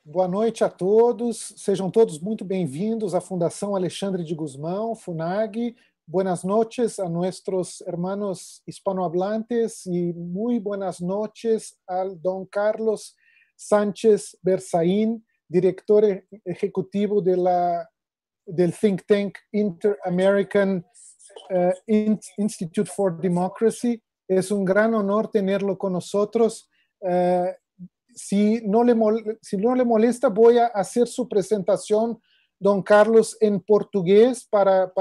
Boa noite a todos, sejam todos muito bem-vindos à Fundação Alexandre de Guzmán, FUNAG. Buenas noches a nuestros hermanos hispanohablantes y muy buenas noches al don Carlos Sánchez Berzaín, director ejecutivo del think tank Inter-American Institute for Democracy. Es un gran honor tenerlo con nosotros. Si no le molesta, voy a hacer su presentación, don Carlos, en portugués para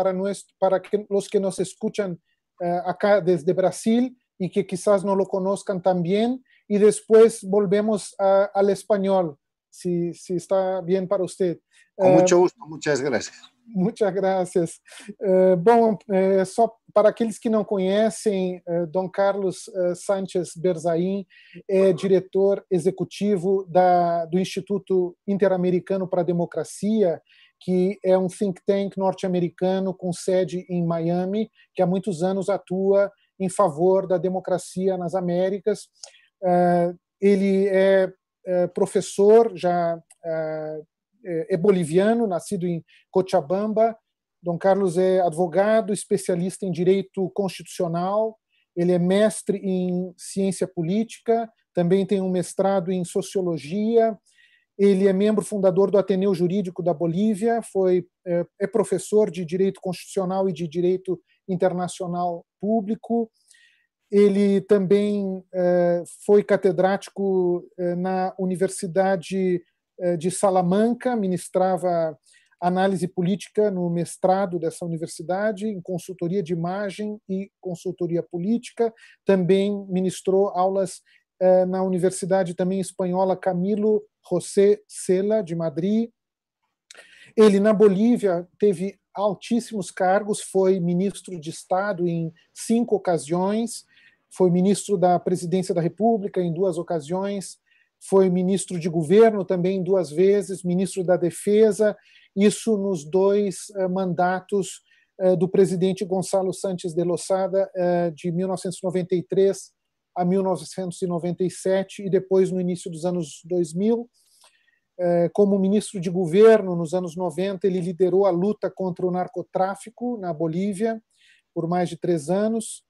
los que nos escuchan acá desde Brasil y que quizás no lo conozcan también, y después volvemos al español, si está bien para usted. Com muito gusto, muitas graças. Muchas gracias. Bom, só para aqueles que não conhecem, Dom Carlos Sánchez Berzaín é diretor executivo do Instituto Interamericano para a Democracia, que é um think tank norte-americano com sede em Miami, que há muitos anos atua em favor da democracia nas Américas. Ele é professor, já é boliviano, nascido em Cochabamba. Dom Carlos é advogado, especialista em direito constitucional, ele é mestre em ciência política, também tem um mestrado em sociologia, ele é membro fundador do Ateneu Jurídico da Bolívia, é professor de direito constitucional e de direito internacional público. Ele também foi catedrático na Universidade de Salamanca, ministrava análise política no mestrado dessa universidade, em consultoria de imagem e consultoria política. Também ministrou aulas na Universidade também espanhola Camilo José Cela, de Madrid. Ele, na Bolívia, teve altíssimos cargos, foi ministro de Estado em 5 ocasiões, foi ministro da Presidência da República em 2 ocasiões, foi ministro de governo também 2 vezes, ministro da Defesa, isso nos 2 mandatos do presidente Gonçalo Sánchez de Losada, de 1993 a 1997, e depois no início dos anos 2000. Como ministro de governo, nos anos 90, ele liderou a luta contra o narcotráfico na Bolívia por mais de 3 anos.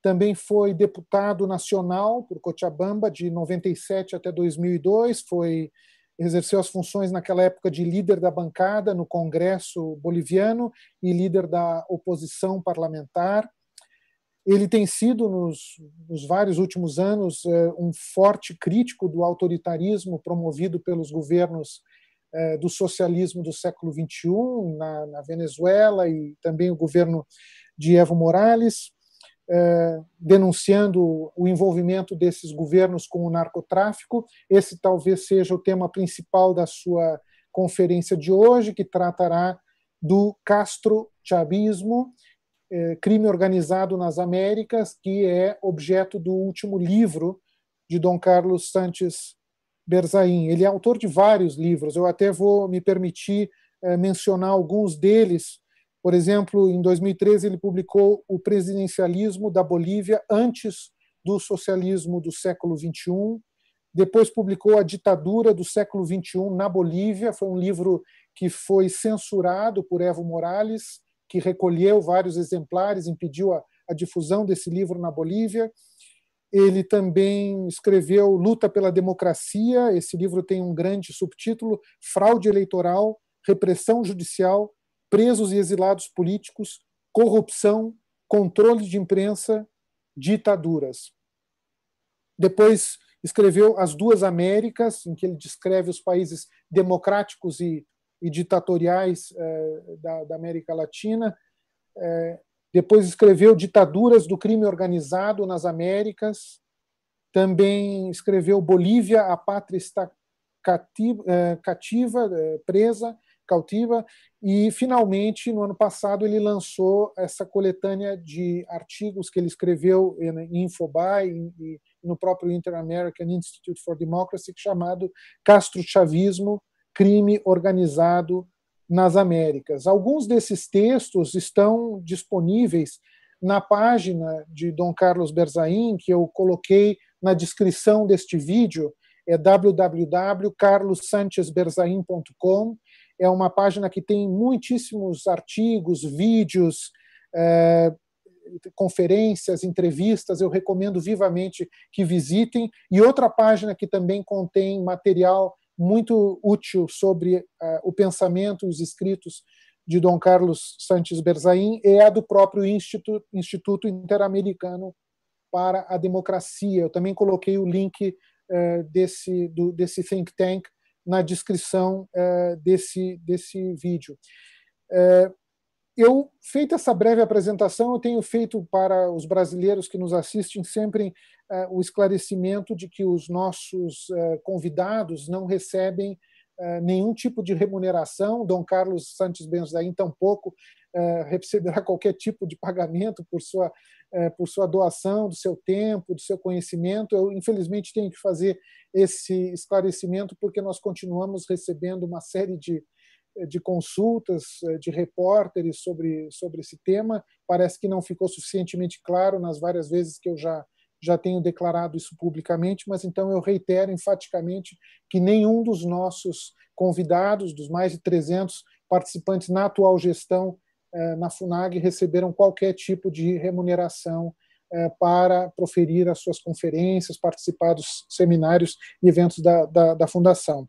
Também foi deputado nacional por Cochabamba de 97 até 2002, exerceu as funções naquela época de líder da bancada no Congresso boliviano e líder da oposição parlamentar. Ele tem sido, nos vários últimos anos, um forte crítico do autoritarismo promovido pelos governos do socialismo do século XXI, na Venezuela, e também o governo de Evo Morales, denunciando o envolvimento desses governos com o narcotráfico. Esse talvez seja o tema principal da sua conferência de hoje, que tratará do castrochavismo, crime organizado nas Américas, que é objeto do último livro de Dom Carlos Sánchez Berzaín. Ele é autor de vários livros, eu até vou me permitir mencionar alguns deles. Por exemplo, em 2013, ele publicou O Presidencialismo da Bolívia antes do socialismo do século XXI. Depois publicou A Ditadura do século XXI na Bolívia. Foi um livro que foi censurado por Evo Morales, que recolheu vários exemplares, impediu a difusão desse livro na Bolívia. Ele também escreveu Luta pela Democracia. Esse livro tem um grande subtítulo: Fraude Eleitoral, Repressão Judicial, Presos e exilados políticos, corrupção, controle de imprensa, ditaduras. Depois escreveu As Duas Américas, em que ele descreve os países democráticos e ditatoriais da América Latina. Depois escreveu Ditaduras do Crime Organizado nas Américas. Também escreveu Bolívia, a Pátria está cativa, presa, cautiva, e finalmente no ano passado ele lançou essa coletânea de artigos que ele escreveu em Infobae e no próprio Inter-American Institute for Democracy, chamado Castrochavismo, crime organizado nas Américas. Alguns desses textos estão disponíveis na página de Dom Carlos Berzaín, que eu coloquei na descrição deste vídeo. é www.carlossanchezberzain.com. É uma página que tem muitíssimos artigos, vídeos, conferências, entrevistas. Eu recomendo vivamente que visitem. E outra página que também contém material muito útil sobre o pensamento e os escritos de Dom Carlos Sánchez Berzain é a do próprio Instituto Interamericano para a Democracia. Eu também coloquei o link desse think tank na descrição desse vídeo. Feita essa breve apresentação, eu tenho feito para os brasileiros que nos assistem sempre o esclarecimento de que os nossos convidados não recebem nenhum tipo de remuneração. Dom Carlos Sánchez Berzain tampouco receberá qualquer tipo de pagamento por sua doação, do seu tempo, do seu conhecimento. Eu, infelizmente, tenho que fazer esse esclarecimento porque nós continuamos recebendo uma série de consultas de repórteres sobre esse tema. Parece que não ficou suficientemente claro nas várias vezes que eu já tenho declarado isso publicamente, mas então eu reitero enfaticamente que nenhum dos nossos convidados, dos mais de 300 participantes na atual gestão na FUNAG, receberam qualquer tipo de remuneração para proferir as suas conferências, participar dos seminários e eventos da Fundação.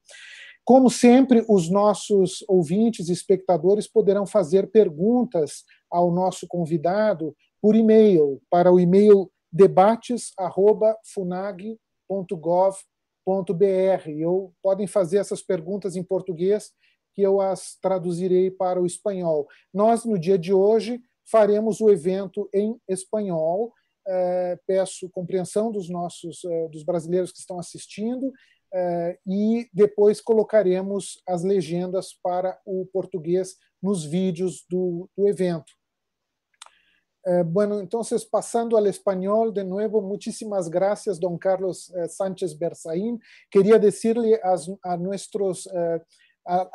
Como sempre, os nossos ouvintes e espectadores poderão fazer perguntas ao nosso convidado por e-mail, para o e-mail debates@funag.gov.br. Ou podem fazer essas perguntas em português, que eu as traduzirei para o espanhol. Nós, no dia de hoje, faremos o evento em espanhol. Peço compreensão dos brasileiros que estão assistindo, e depois colocaremos as legendas para o português nos vídeos do evento. Bueno, entonces, pasando al español de nuevo, muchísimas gracias, don Carlos Sánchez Berzain. Quería decirle a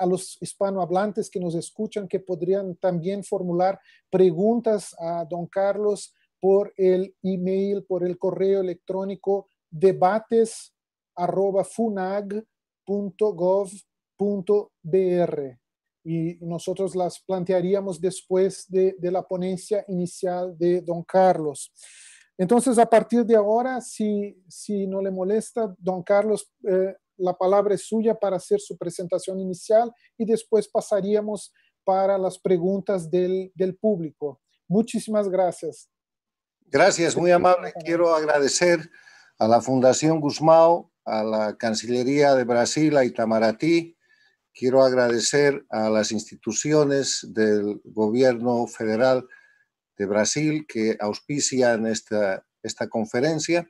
los hispanohablantes que nos escuchan que podrían también formular preguntas a don Carlos por el email, por el correo electrónico debates@funag.gov.br. Y nosotros las plantearíamos después de la ponencia inicial de don Carlos. Entonces, a partir de ahora, si no le molesta, don Carlos, la palabra es suya para hacer su presentación inicial y después pasaríamos para las preguntas del público. Muchísimas gracias. Gracias, muy amable. Quiero agradecer a la Fundación Gusmão, a la Cancillería de Brasil, a Itamaraty. Quiero agradecer a las instituciones del gobierno federal de Brasil que auspician esta conferencia,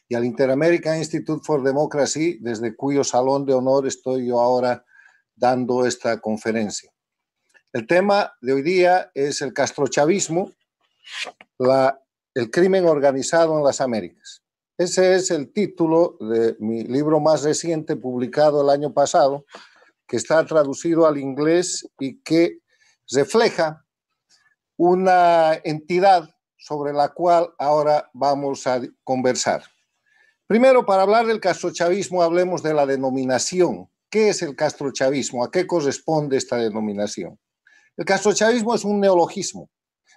y al Inter-American Institute for Democracy, desde cuyo salón de honor estoy yo ahora dando esta conferencia. El tema de hoy día es el castrochavismo, el crimen organizado en las Américas. Ese es el título de mi libro más reciente, publicado el año pasado, que está traducido al inglés y que refleja una entidad sobre la cual ahora vamos a conversar. Primero, para hablar del castrochavismo, hablemos de la denominación. ¿Qué es el castrochavismo? ¿A qué corresponde esta denominación? El castrochavismo es un neologismo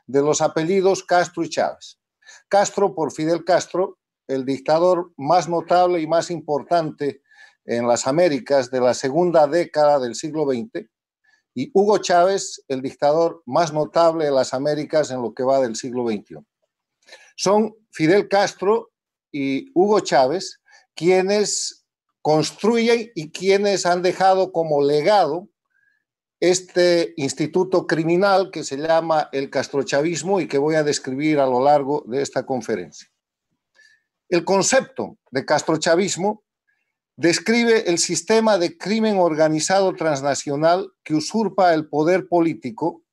de los apellidos Castro y Chávez. Castro por Fidel Castro, el dictador más notable y más importante en las Américas de la segunda década del siglo XX, y Hugo Chávez, el dictador más notable de las Américas en lo que va del siglo XXI. Son Fidel Castro y Hugo Chávez quienes construyen y quienes han dejado como legado este instituto criminal que se llama el castrochavismo y que voy a describir a lo largo de esta conferencia. El concepto de castrochavismo describe el sistema de crimen organizado transnacional que usurpa el poder político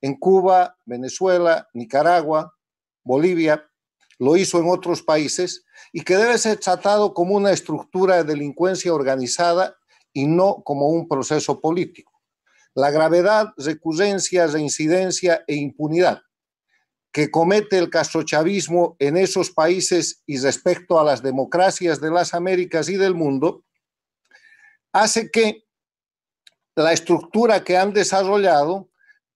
en Cuba, Venezuela, Nicaragua, Bolivia, lo hizo en otros países, y que debe ser tratado como una estructura de delincuencia organizada y no como un proceso político. La gravedad, recurrencia, reincidencia e impunidad que comete el castrochavismo en esos países y respecto a las democracias de las Américas y del mundo hace que la estructura que han desarrollado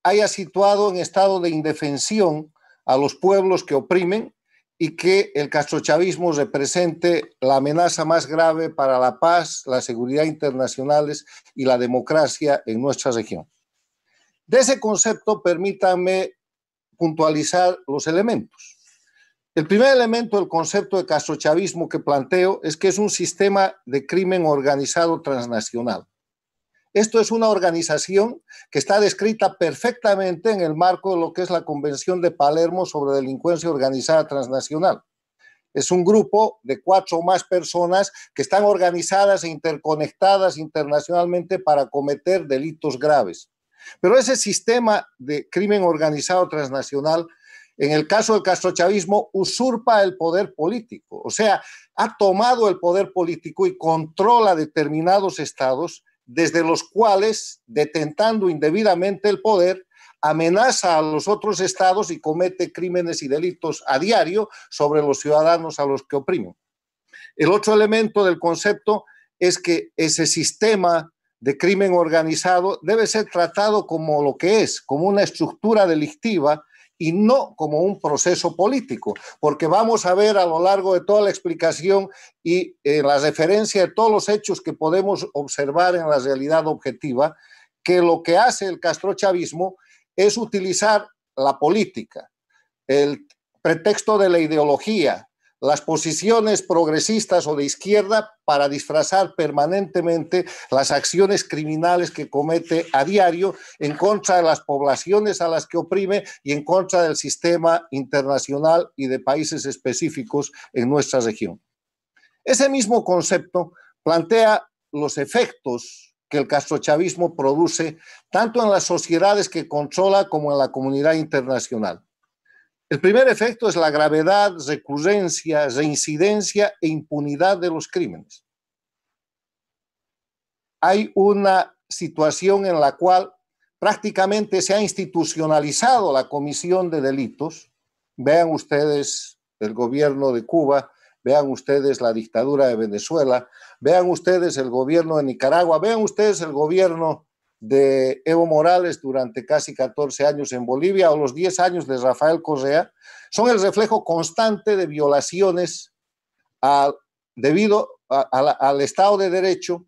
haya situado en estado de indefensión a los pueblos que oprimen y que el castrochavismo represente la amenaza más grave para la paz, la seguridad internacionales y la democracia en nuestra región. De ese concepto, permítanme puntualizar los elementos. El primer elemento del concepto de castrochavismo que planteo es que es un sistema de crimen organizado transnacional. Esto es una organización que está descrita perfectamente en el marco de lo que es la Convención de Palermo sobre delincuencia organizada transnacional. Es un grupo de 4 o más personas que están organizadas e interconectadas internacionalmente para cometer delitos graves. Pero ese sistema de crimen organizado transnacional, en el caso del castrochavismo, usurpa el poder político. O sea, ha tomado el poder político y controla determinados estados, desde los cuales, detentando indebidamente el poder, amenaza a los otros estados y comete crímenes y delitos a diario sobre los ciudadanos a los que oprimen. El otro elemento del concepto es que ese sistema de crimen organizado debe ser tratado como lo que es, como una estructura delictiva y no como un proceso político, porque vamos a ver a lo largo de toda la explicación y la referencia de todos los hechos que podemos observar en la realidad objetiva, que lo que hace el castrochavismo es utilizar la política, el pretexto de la ideología, las posiciones progresistas o de izquierda para disfrazar permanentemente las acciones criminales que comete a diario en contra de las poblaciones a las que oprime y en contra del sistema internacional y de países específicos en nuestra región. Ese mismo concepto plantea los efectos que el castrochavismo produce tanto en las sociedades que controla como en la comunidad internacional. El primer efecto es la gravedad, recurrencia, reincidencia e impunidad de los crímenes. Hay una situación en la cual prácticamente se ha institucionalizado la comisión de delitos. Vean ustedes el gobierno de Cuba, vean ustedes la dictadura de Venezuela, vean ustedes el gobierno de Nicaragua, vean ustedes el gobierno de Evo Morales durante casi 14 años en Bolivia o los 10 años de Rafael Correa, son el reflejo constante de violaciones debido al Estado de Derecho,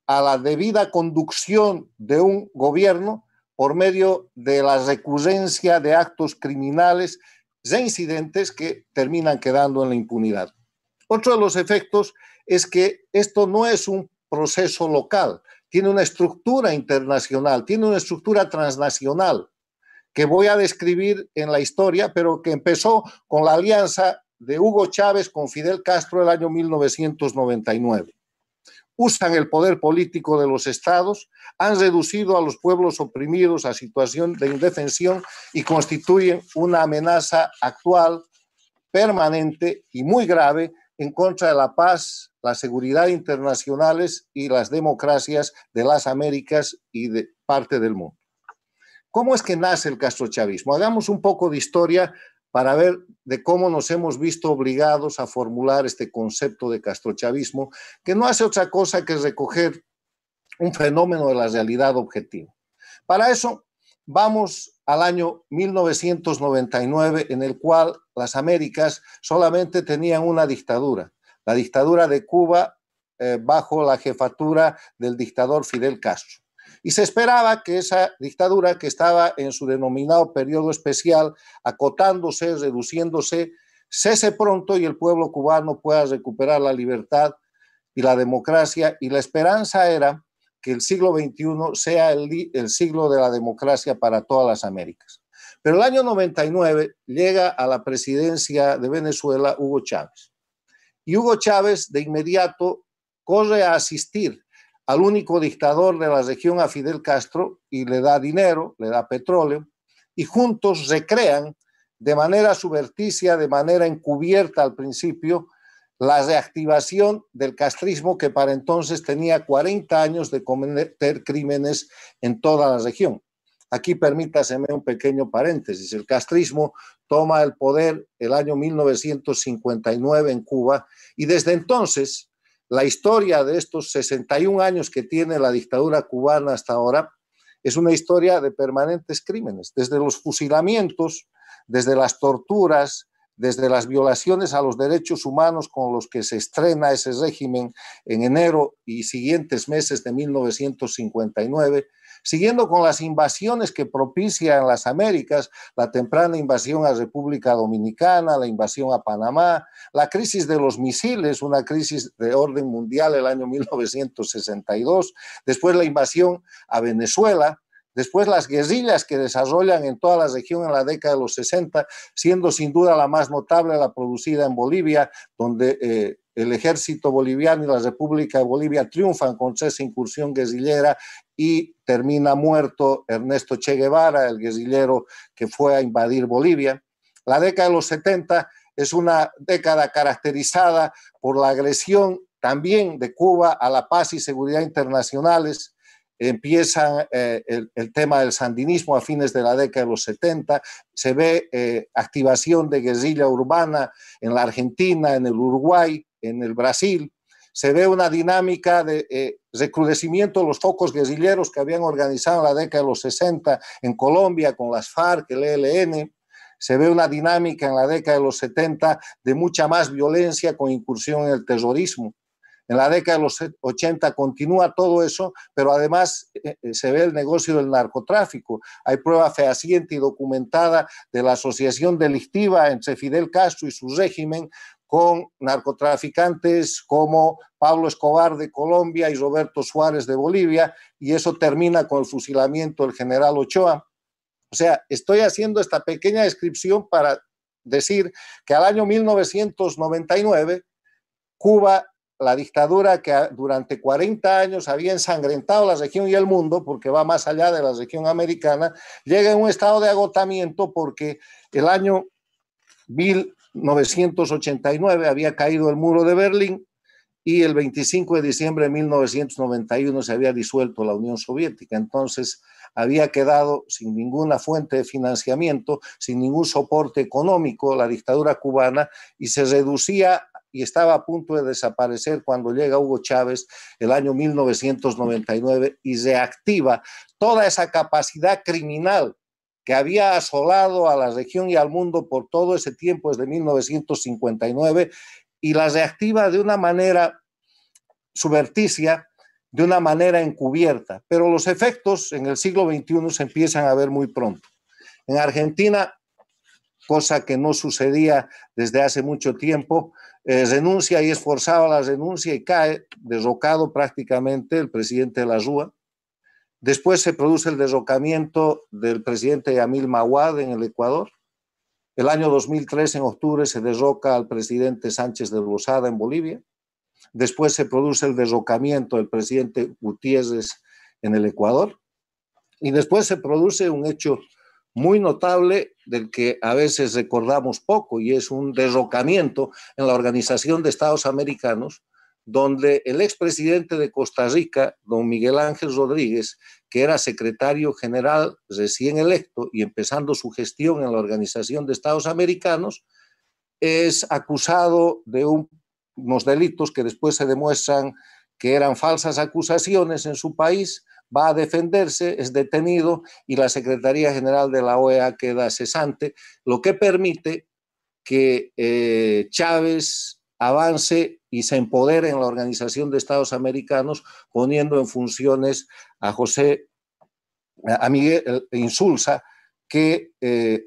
a la debida conducción de un gobierno por medio de la recurrencia de actos criminales reincidentes que terminan quedando en la impunidad. Otro de los efectos es que esto no es un proceso local, tiene una estructura internacional, tiene una estructura transnacional que voy a describir en la historia, pero que empezó con la alianza de Hugo Chávez con Fidel Castro el año 1999. Usan el poder político de los estados, han reducido a los pueblos oprimidos a situación de indefensión y constituyen una amenaza actual, permanente y muy grave en contra de la paz, la seguridad internacionales y las democracias de las Américas y de parte del mundo. ¿Cómo es que nace el castrochavismo? Hagamos un poco de historia para ver de cómo nos hemos visto obligados a formular este concepto de castrochavismo, que no hace otra cosa que recoger un fenómeno de la realidad objetiva. Para eso, vamos al año 1999, en el cual las Américas solamente tenían una dictadura, la dictadura de Cuba, bajo la jefatura del dictador Fidel Castro. Y se esperaba que esa dictadura, que estaba en su denominado periodo especial, acotándose, reduciéndose, cese pronto y el pueblo cubano pueda recuperar la libertad y la democracia. Y la esperanza era que el siglo XXI sea el siglo de la democracia para todas las Américas. Pero el año 99 llega a la presidencia de Venezuela Hugo Chávez. Y Hugo Chávez de inmediato corre a asistir al único dictador de la región, a Fidel Castro, y le da dinero, le da petróleo, y juntos recrean de manera subrepticia, de manera encubierta al principio, la reactivación del castrismo, que para entonces tenía 40 años de cometer crímenes en toda la región. Aquí permítaseme un pequeño paréntesis. El castrismo toma el poder el año 1959 en Cuba y desde entonces la historia de estos 61 años que tiene la dictadura cubana hasta ahora es una historia de permanentes crímenes, desde los fusilamientos, desde las torturas, desde las violaciones a los derechos humanos con los que se estrena ese régimen en enero y siguientes meses de 1959, siguiendo con las invasiones que propicia en las Américas, la temprana invasión a República Dominicana, la invasión a Panamá, la crisis de los misiles, una crisis de orden mundial el año 1962, después la invasión a Venezuela, después las guerrillas que desarrollan en toda la región en la década de los 60, siendo sin duda la más notable la producida en Bolivia, donde el ejército boliviano y la República de Bolivia triunfan contra esa incursión guerrillera y termina muerto Ernesto Che Guevara, el guerrillero que fue a invadir Bolivia. La década de los 70 es una década caracterizada por la agresión también de Cuba a la paz y seguridad internacionales. Empieza el tema del sandinismo a fines de la década de los 70, se ve activación de guerrilla urbana en la Argentina, en el Uruguay, en el Brasil, se ve una dinámica de recrudecimiento de los focos guerrilleros que habían organizado en la década de los 60 en Colombia con las FARC, el ELN, se ve una dinámica en la década de los 70 de mucha más violencia con incursión en el terrorismo. En la década de los 80 continúa todo eso, pero además se ve el negocio del narcotráfico. Hay prueba fehaciente y documentada de la asociación delictiva entre Fidel Castro y su régimen con narcotraficantes como Pablo Escobar de Colombia y Roberto Suárez de Bolivia, y eso termina con el fusilamiento del general Ochoa. O sea, estoy haciendo esta pequeña descripción para decir que al año 1999, Cuba, la dictadura que durante 40 años había ensangrentado la región y el mundo, porque va más allá de la región americana, llega en un estado de agotamiento porque el año 1989 había caído el muro de Berlín y el 25 de diciembre de 1991 se había disuelto la Unión Soviética. Entonces había quedado sin ninguna fuente de financiamiento, sin ningún soporte económico la dictadura cubana, y se reducía y estaba a punto de desaparecer cuando llega Hugo Chávez el año 1999 y reactiva toda esa capacidad criminal que había asolado a la región y al mundo por todo ese tiempo, desde 1959, y la reactiva de una manera subrepticia, de una manera encubierta. Pero los efectos en el siglo XXI se empiezan a ver muy pronto. En Argentina, cosa que no sucedía desde hace mucho tiempo, renuncia y es forzado a la renuncia y cae derrocado prácticamente el presidente de la Rúa. Después se produce el derrocamiento del presidente Yamil Mahuad en el Ecuador. El año 2003, en octubre, se derroca al presidente Sánchez de Lozada en Bolivia. Después se produce el derrocamiento del presidente Gutiérrez en el Ecuador. Y después se produce un hecho muy notable del que a veces recordamos poco, y es un derrocamiento en la Organización de Estados Americanos, donde el expresidente de Costa Rica, don Miguel Ángel Rodríguez, que era secretario general recién electo y empezando su gestión en la Organización de Estados Americanos, es acusado de unos delitos que después se demuestran que eran falsas acusaciones en su país, va a defenderse, es detenido y la Secretaría General de la OEA queda cesante, lo que permite que Chávez avance y se empodere en la Organización de Estados Americanos, poniendo en funciones a Miguel Insulza, que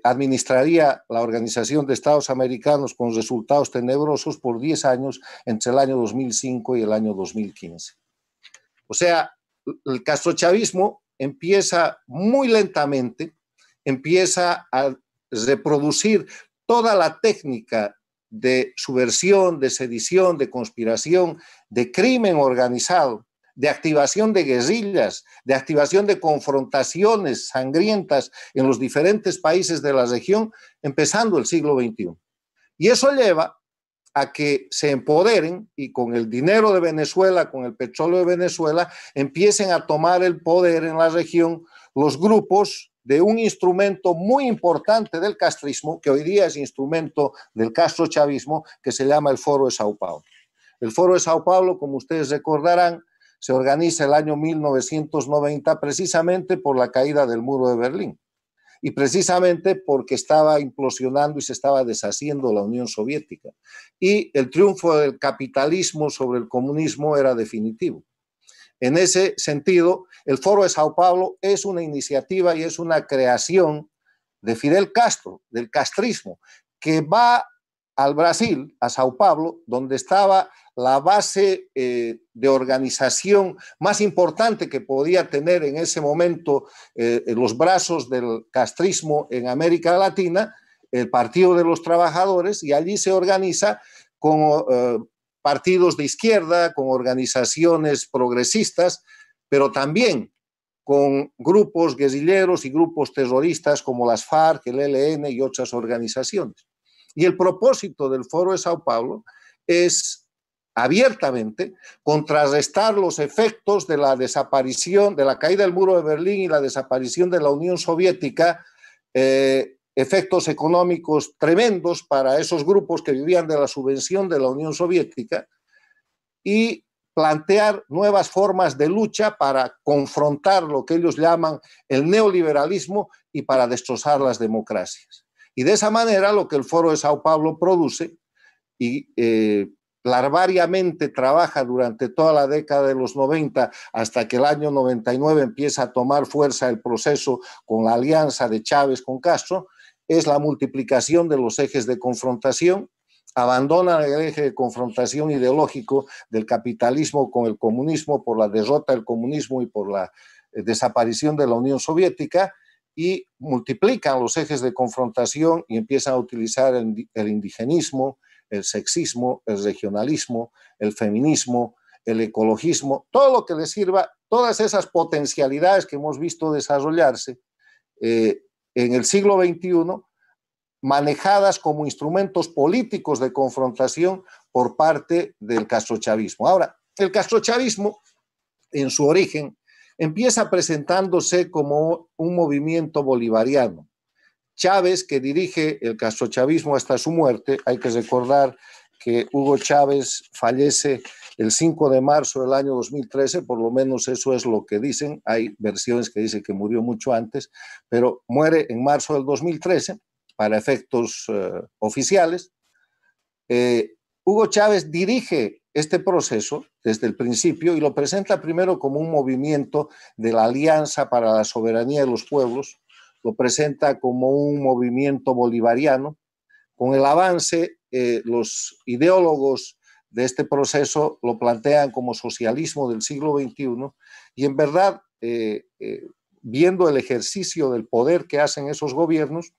administraría la Organización de Estados Americanos con resultados tenebrosos por 10 años entre el año 2005 y el año 2015. O sea, el castrochavismo empieza muy lentamente, empieza a reproducir toda la técnica de subversión, de sedición, de conspiración, de crimen organizado, de activación de guerrillas, de activación de confrontaciones sangrientas en los diferentes países de la región, empezando el siglo XXI. Y eso lleva a que se empoderen y con el dinero de Venezuela, con el petróleo de Venezuela, empiecen a tomar el poder en la región los grupos de un instrumento muy importante del castrismo, que hoy día es instrumento del castrochavismo, que se llama el Foro de Sao Paulo. El Foro de Sao Paulo, como ustedes recordarán, se organiza el año 1990 precisamente por la caída del muro de Berlín y precisamente porque estaba implosionando y se estaba deshaciendo la Unión Soviética. Y el triunfo del capitalismo sobre el comunismo era definitivo. En ese sentido, el Foro de Sao Paulo es una iniciativa y es una creación de Fidel Castro, del castrismo, que va al Brasil, a Sao Paulo, donde estaba la base de organización más importante que podía tener en ese momento los brazos del castrismo en América Latina, el Partido de los Trabajadores, y allí se organiza con partidos de izquierda, con organizaciones progresistas, pero también con grupos guerrilleros y grupos terroristas como las FARC, el ELN y otras organizaciones. Y el propósito del Foro de Sao Paulo es abiertamente contrarrestar los efectos de la desaparición, de la caída del muro de Berlín y la desaparición de la Unión Soviética, efectos económicos tremendos para esos grupos que vivían de la subvención de la Unión Soviética, y plantear nuevas formas de lucha para confrontar lo que ellos llaman el neoliberalismo y para destrozar las democracias. Y de esa manera lo que el Foro de Sao Paulo produce y larvariamente trabaja durante toda la década de los 90 hasta que el año 99 empieza a tomar fuerza el proceso con la alianza de Chávez con Castro, es la multiplicación de los ejes de confrontación. Abandonan el eje de confrontación ideológico del capitalismo con el comunismo por la derrota del comunismo y por la desaparición de la Unión Soviética, y multiplican los ejes de confrontación y empiezan a utilizar el indigenismo, el sexismo, el regionalismo, el feminismo, el ecologismo, todo lo que les sirva, todas esas potencialidades que hemos visto desarrollarse en el siglo XXI, manejadas como instrumentos políticos de confrontación por parte del castrochavismo. Ahora, el castrochavismo, en su origen, empieza presentándose como un movimiento bolivariano. Chávez, que dirige el castrochavismo hasta su muerte, hay que recordar que Hugo Chávez fallece el 5 de marzo del año 2013, por lo menos eso es lo que dicen, hay versiones que dicen que murió mucho antes, pero muere en marzo del 2013, para efectos oficiales. Hugo Chávez dirige este proceso desde el principio y lo presenta primero como un movimiento de la Alianza para la Soberanía de los Pueblos, lo presenta como un movimiento bolivariano. Con el avance, los ideólogos de este proceso lo plantean como socialismo del siglo XXI y en verdad, viendo el ejercicio del poder que hacen esos gobiernos,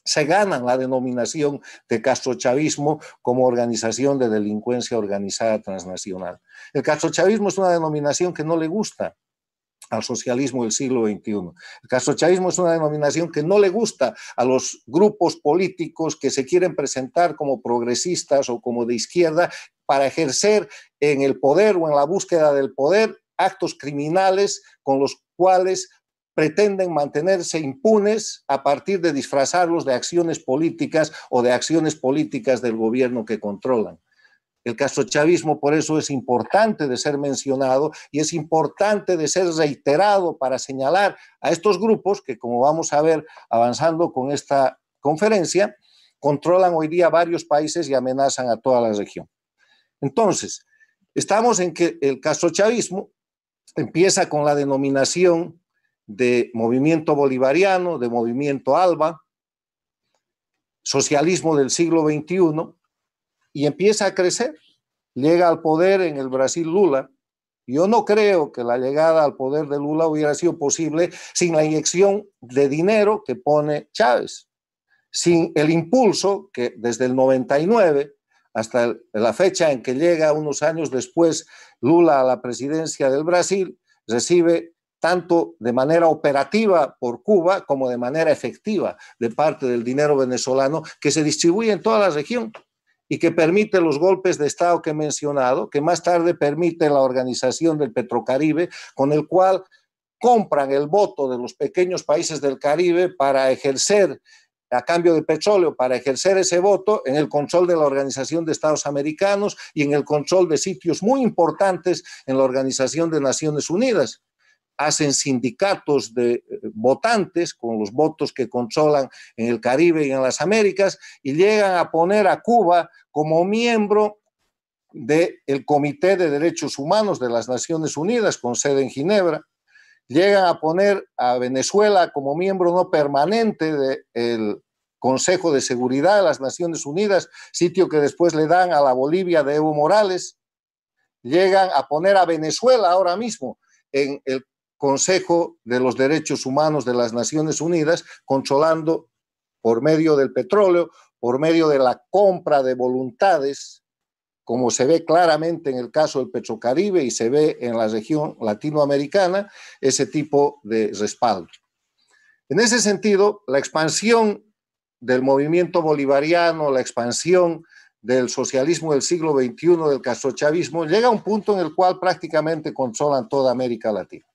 se ganan la denominación de castrochavismo como organización de delincuencia organizada transnacional. El castrochavismo es una denominación que no le gusta al socialismo del siglo XXI. El castrochavismo es una denominación que no le gusta a los grupos políticos que se quieren presentar como progresistas o como de izquierda para ejercer en el poder o en la búsqueda del poder actos criminales con los cuales pretenden mantenerse impunes a partir de disfrazarlos de acciones políticas o de acciones políticas del gobierno que controlan. El castrochavismo por eso es importante de ser mencionado y es importante de ser reiterado para señalar a estos grupos que, como vamos a ver avanzando con esta conferencia, controlan hoy día varios países y amenazan a toda la región. Entonces, estamos en que el castrochavismo empieza con la denominación de movimiento bolivariano, de movimiento ALBA, socialismo del siglo XXI, y empieza a crecer. Llega al poder en el Brasil Lula. Yo no creo que la llegada al poder de Lula hubiera sido posible sin la inyección de dinero que pone Chávez, sin el impulso que desde el 99 hasta la fecha en que llega unos años después Lula a la presidencia del Brasil, recibe tanto de manera operativa por Cuba como de manera efectiva de parte del dinero venezolano que se distribuye en toda la región y que permite los golpes de Estado que he mencionado, que más tarde permite la organización del Petrocaribe, con el cual compran el voto de los pequeños países del Caribe para ejercer a cambio de petróleo para ejercer ese voto en el control de la Organización de Estados Americanos y en el control de sitios muy importantes en la Organización de Naciones Unidas. Hacen sindicatos de votantes con los votos que controlan en el Caribe y en las Américas y llegan a poner a Cuba como miembro del Comité de Derechos Humanos de las Naciones Unidas con sede en Ginebra. Llegan a poner a Venezuela como miembro no permanente del Consejo de Seguridad de las Naciones Unidas, sitio que después le dan a la Bolivia de Evo Morales. Llegan a poner a Venezuela ahora mismo en el Consejo de los Derechos Humanos de las Naciones Unidas, controlando por medio del petróleo, por medio de la compra de voluntades, como se ve claramente en el caso del Petrocaribe y se ve en la región latinoamericana, ese tipo de respaldo. En ese sentido, la expansión del movimiento bolivariano, la expansión del socialismo del siglo XXI, del castrochavismo, llega a un punto en el cual prácticamente controlan toda América Latina.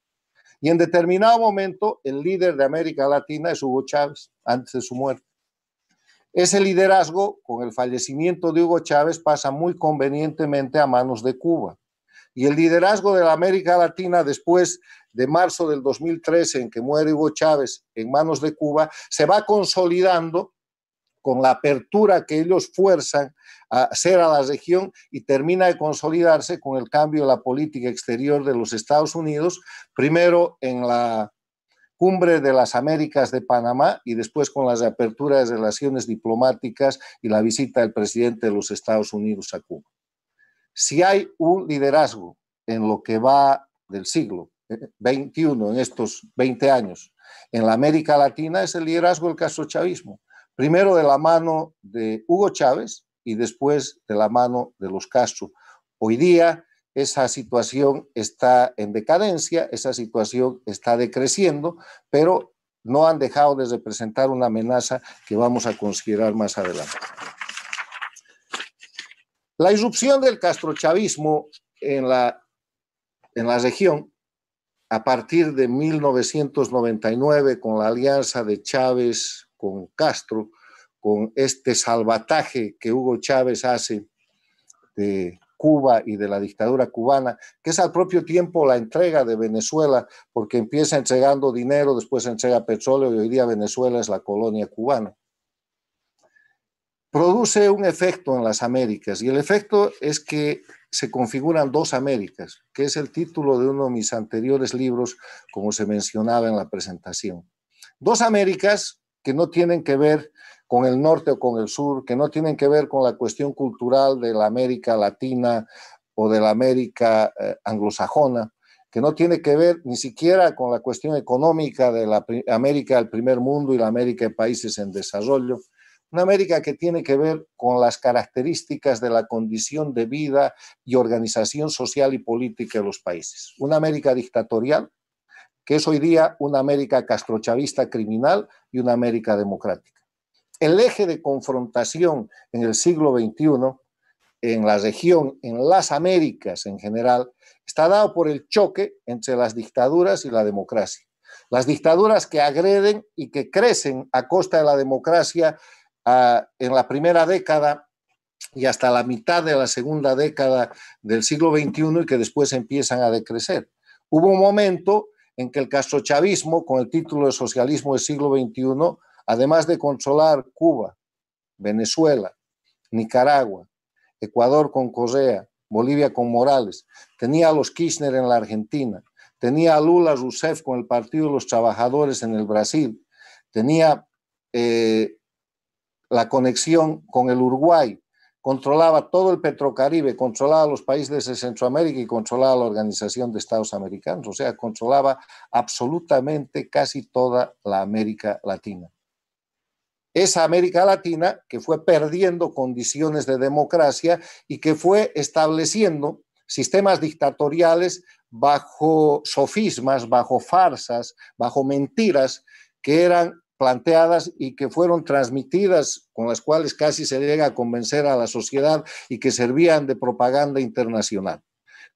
Y en determinado momento, el líder de América Latina es Hugo Chávez, antes de su muerte. Ese liderazgo, con el fallecimiento de Hugo Chávez, pasa muy convenientemente a manos de Cuba. Y el liderazgo de la América Latina, después de marzo del 2013, en que muere Hugo Chávez, en manos de Cuba, se va consolidando con la apertura que ellos fuerzan a hacer a la región y termina de consolidarse con el cambio de la política exterior de los Estados Unidos, primero en la Cumbre de las Américas de Panamá y después con las reaperturas de relaciones diplomáticas y la visita del presidente de los Estados Unidos a Cuba. Si hay un liderazgo en lo que va del siglo XXI, en estos 20 años, en la América Latina, es el liderazgo del castrochavismo. Primero de la mano de Hugo Chávez y después de la mano de los Castro. Hoy día esa situación está en decadencia, esa situación está decreciendo, pero no han dejado de representar una amenaza que vamos a considerar más adelante. La irrupción del castrochavismo en la región, a partir de 1999, con la alianza de Chávez con Castro, con este salvataje que Hugo Chávez hace de Cuba y de la dictadura cubana, que es al propio tiempo la entrega de Venezuela, porque empieza entregando dinero, después entrega petróleo y hoy día Venezuela es la colonia cubana. Produce un efecto en las Américas y el efecto es que se configuran dos Américas, que es el título de uno de mis anteriores libros, como se mencionaba en la presentación. Dos Américas que no tienen que ver con el norte o con el sur, que no tienen que ver con la cuestión cultural de la América Latina o de la América anglosajona, que no tiene que ver ni siquiera con la cuestión económica de la América del primer mundo y la América de países en desarrollo. Una América que tiene que ver con las características de la condición de vida y organización social y política de los países. Una América dictatorial, que es hoy día una América castrochavista criminal y una América democrática. El eje de confrontación en el siglo XXI, en la región, en las Américas en general, está dado por el choque entre las dictaduras y la democracia. Las dictaduras que agreden y que crecen a costa de la democracia en la primera década y hasta la mitad de la segunda década del siglo XXI y que después empiezan a decrecer. Hubo un momento en que el castrochavismo, con el título de socialismo del siglo XXI, además de controlar Cuba, Venezuela, Nicaragua, Ecuador con Correa, Bolivia con Morales, tenía a los Kirchner en la Argentina, tenía a Lula Rousseff con el Partido de los Trabajadores en el Brasil, tenía la conexión con el Uruguay, controlaba todo el Petrocaribe, controlaba los países de Centroamérica y controlaba la Organización de Estados Americanos, o sea, controlaba absolutamente casi toda la América Latina. Esa América Latina que fue perdiendo condiciones de democracia y que fue estableciendo sistemas dictatoriales bajo sofismas, bajo farsas, bajo mentiras que eran planteadas y que fueron transmitidas, con las cuales casi se llega a convencer a la sociedad y que servían de propaganda internacional.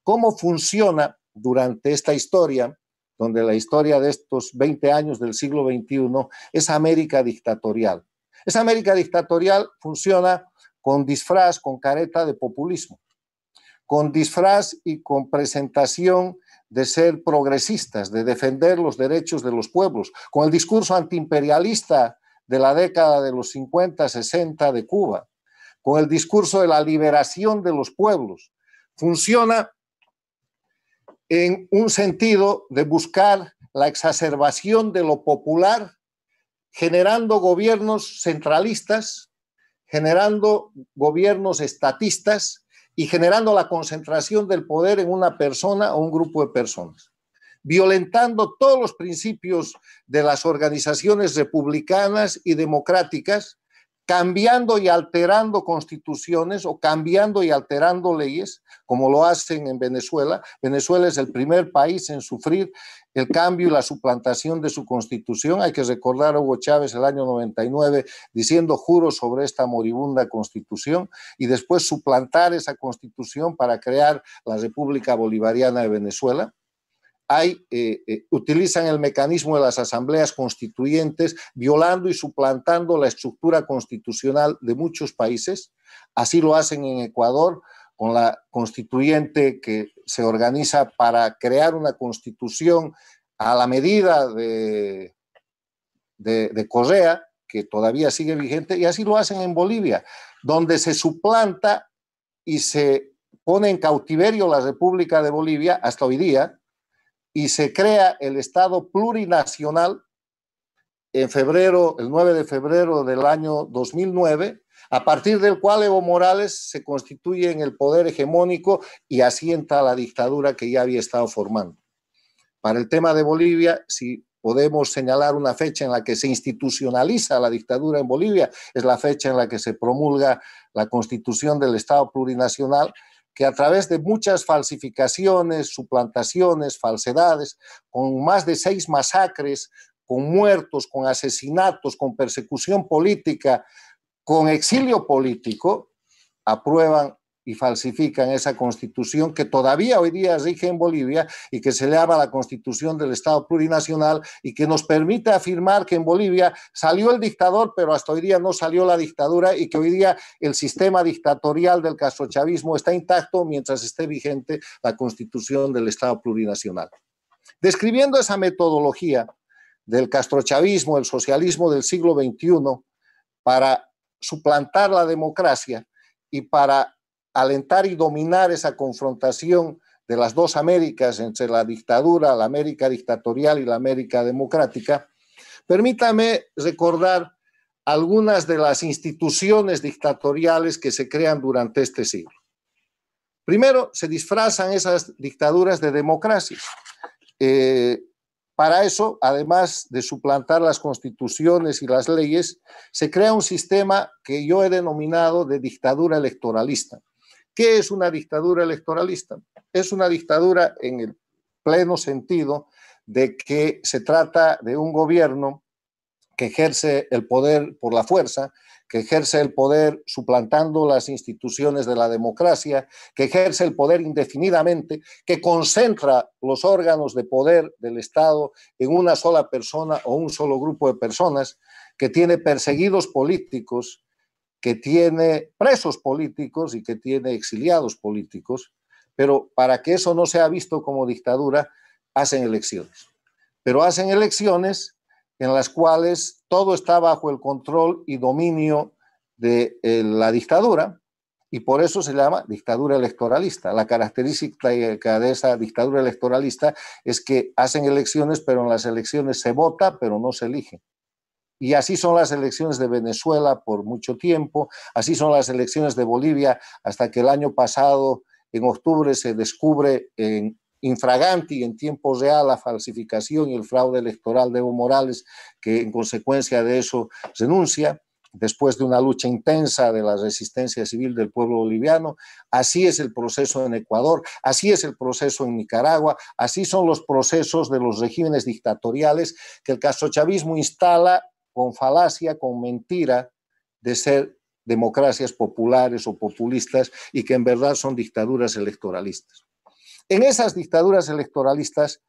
¿Cómo funciona durante esta historia, donde la historia de estos 20 años del siglo XXI es América dictatorial? Esa América dictatorial funciona con disfraz, con careta de populismo, con disfraz y con presentación de ser progresistas, de defender los derechos de los pueblos, con el discurso antiimperialista de la década de los 50, 60 de Cuba, con el discurso de la liberación de los pueblos. Funciona en un sentido de buscar la exacerbación de lo popular, generando gobiernos centralistas, generando gobiernos estatistas y generando la concentración del poder en una persona o un grupo de personas, violentando todos los principios de las organizaciones republicanas y democráticas, cambiando y alterando constituciones o cambiando y alterando leyes, como lo hacen en Venezuela. Venezuela es el primer país en sufrir el cambio y la suplantación de su constitución. Hay que recordar a Hugo Chávez el año 99 diciendo juro sobre esta moribunda constitución y después suplantar esa constitución para crear la República Bolivariana de Venezuela. Utilizan el mecanismo de las asambleas constituyentes, violando y suplantando la estructura constitucional de muchos países. Así lo hacen en Ecuador, con la constituyente que se organiza para crear una constitución a la medida de Correa, que todavía sigue vigente, y así lo hacen en Bolivia, donde se suplanta y se pone en cautiverio la República de Bolivia hasta hoy día, y se crea el Estado plurinacional en febrero, el 9 de febrero del año 2009, a partir del cual Evo Morales se constituye en el poder hegemónico y asienta la dictadura que ya había estado formando. Para el tema de Bolivia, si podemos señalar una fecha en la que se institucionaliza la dictadura en Bolivia, es la fecha en la que se promulga la constitución del Estado plurinacional, que a través de muchas falsificaciones, suplantaciones, falsedades, con más de 6 masacres, con muertos, con asesinatos, con persecución política, con exilio político, aprueban y falsifican esa constitución que todavía hoy día rige en Bolivia y que se llama la Constitución del Estado Plurinacional y que nos permite afirmar que en Bolivia salió el dictador, pero hasta hoy día no salió la dictadura y que hoy día el sistema dictatorial del castrochavismo está intacto mientras esté vigente la Constitución del Estado Plurinacional. Describiendo esa metodología del castrochavismo, el socialismo del siglo XXI, para suplantar la democracia y para alentar y dominar esa confrontación de las dos Américas, entre la dictadura, la América dictatorial y la América democrática, permítame recordar algunas de las instituciones dictatoriales que se crean durante este siglo. Primero, se disfrazan esas dictaduras de democracias. Para eso, además de suplantar las constituciones y las leyes, se crea un sistema que yo he denominado de dictadura electoralista. ¿Qué es una dictadura electoralista? Es una dictadura en el pleno sentido de que se trata de un gobierno que ejerce el poder por la fuerza, que ejerce el poder suplantando las instituciones de la democracia, que ejerce el poder indefinidamente, que concentra los órganos de poder del Estado en una sola persona o un solo grupo de personas, que tiene perseguidos políticos, que tiene presos políticos y que tiene exiliados políticos, pero para que eso no sea visto como dictadura, hacen elecciones. Pero hacen elecciones en las cuales todo está bajo el control y dominio de la dictadura, y por eso se llama dictadura electoralista. La característica de esa dictadura electoralista es que hacen elecciones, pero en las elecciones se vota, pero no se elige. Y así son las elecciones de Venezuela por mucho tiempo, así son las elecciones de Bolivia, hasta que el año pasado, en octubre, se descubre en infraganti, en tiempo real, la falsificación y el fraude electoral de Evo Morales, que en consecuencia de eso renuncia, después de una lucha intensa de la resistencia civil del pueblo boliviano. Así es el proceso en Ecuador, así es el proceso en Nicaragua, así son los procesos de los regímenes dictatoriales que el castrochavismo instala con falacia, con mentira de ser democracias populares o populistas y que en verdad son dictaduras electoralistas. En esas dictaduras electoralistas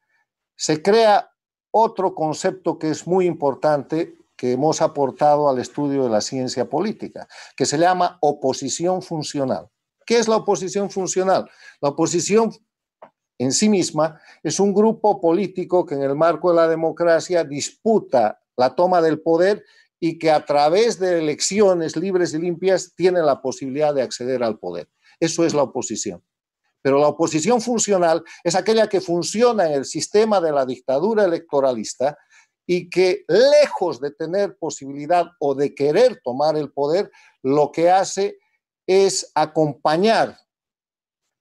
se crea otro concepto que es muy importante, que hemos aportado al estudio de la ciencia política, que se llama oposición funcional. ¿Qué es la oposición funcional? La oposición en sí misma es un grupo político que en el marco de la democracia disputa la toma del poder y que a través de elecciones libres y limpias tiene la posibilidad de acceder al poder. Eso es la oposición. Pero la oposición funcional es aquella que funciona en el sistema de la dictadura electoralista y que, lejos de tener posibilidad o de querer tomar el poder, lo que hace es acompañar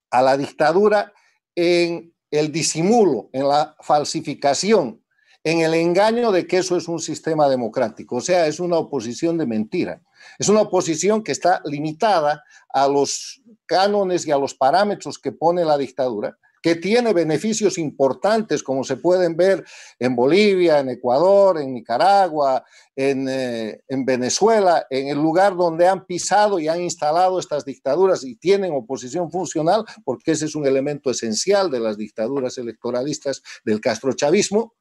a la dictadura en el disimulo, en la falsificación, en el engaño de que eso es un sistema democrático. O sea, es una oposición de mentira. Es una oposición que está limitada a los cánones y a los parámetros que pone la dictadura, que tiene beneficios importantes, como se pueden ver en Bolivia, en Ecuador, en Nicaragua, en Venezuela, en el lugar donde han pisado y han instalado estas dictaduras y tienen oposición funcional, porque ese es un elemento esencial de las dictaduras electoralistas del castrochavismo,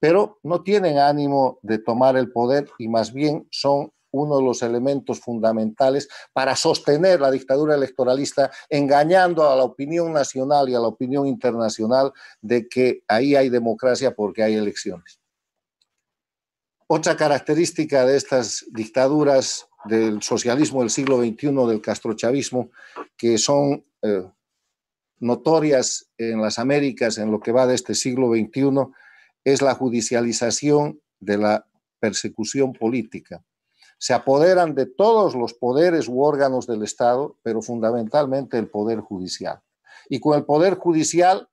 pero no tienen ánimo de tomar el poder y más bien son uno de los elementos fundamentales para sostener la dictadura electoralista, engañando a la opinión nacional y a la opinión internacional de que ahí hay democracia porque hay elecciones. Otra característica de estas dictaduras del socialismo del siglo XXI, del castrochavismo, que son notorias en las Américas en lo que va de este siglo XXI, es la judicialización de la persecución política. Se apoderan de todos los poderes u órganos del Estado, pero fundamentalmente el poder judicial. Y con el poder judicial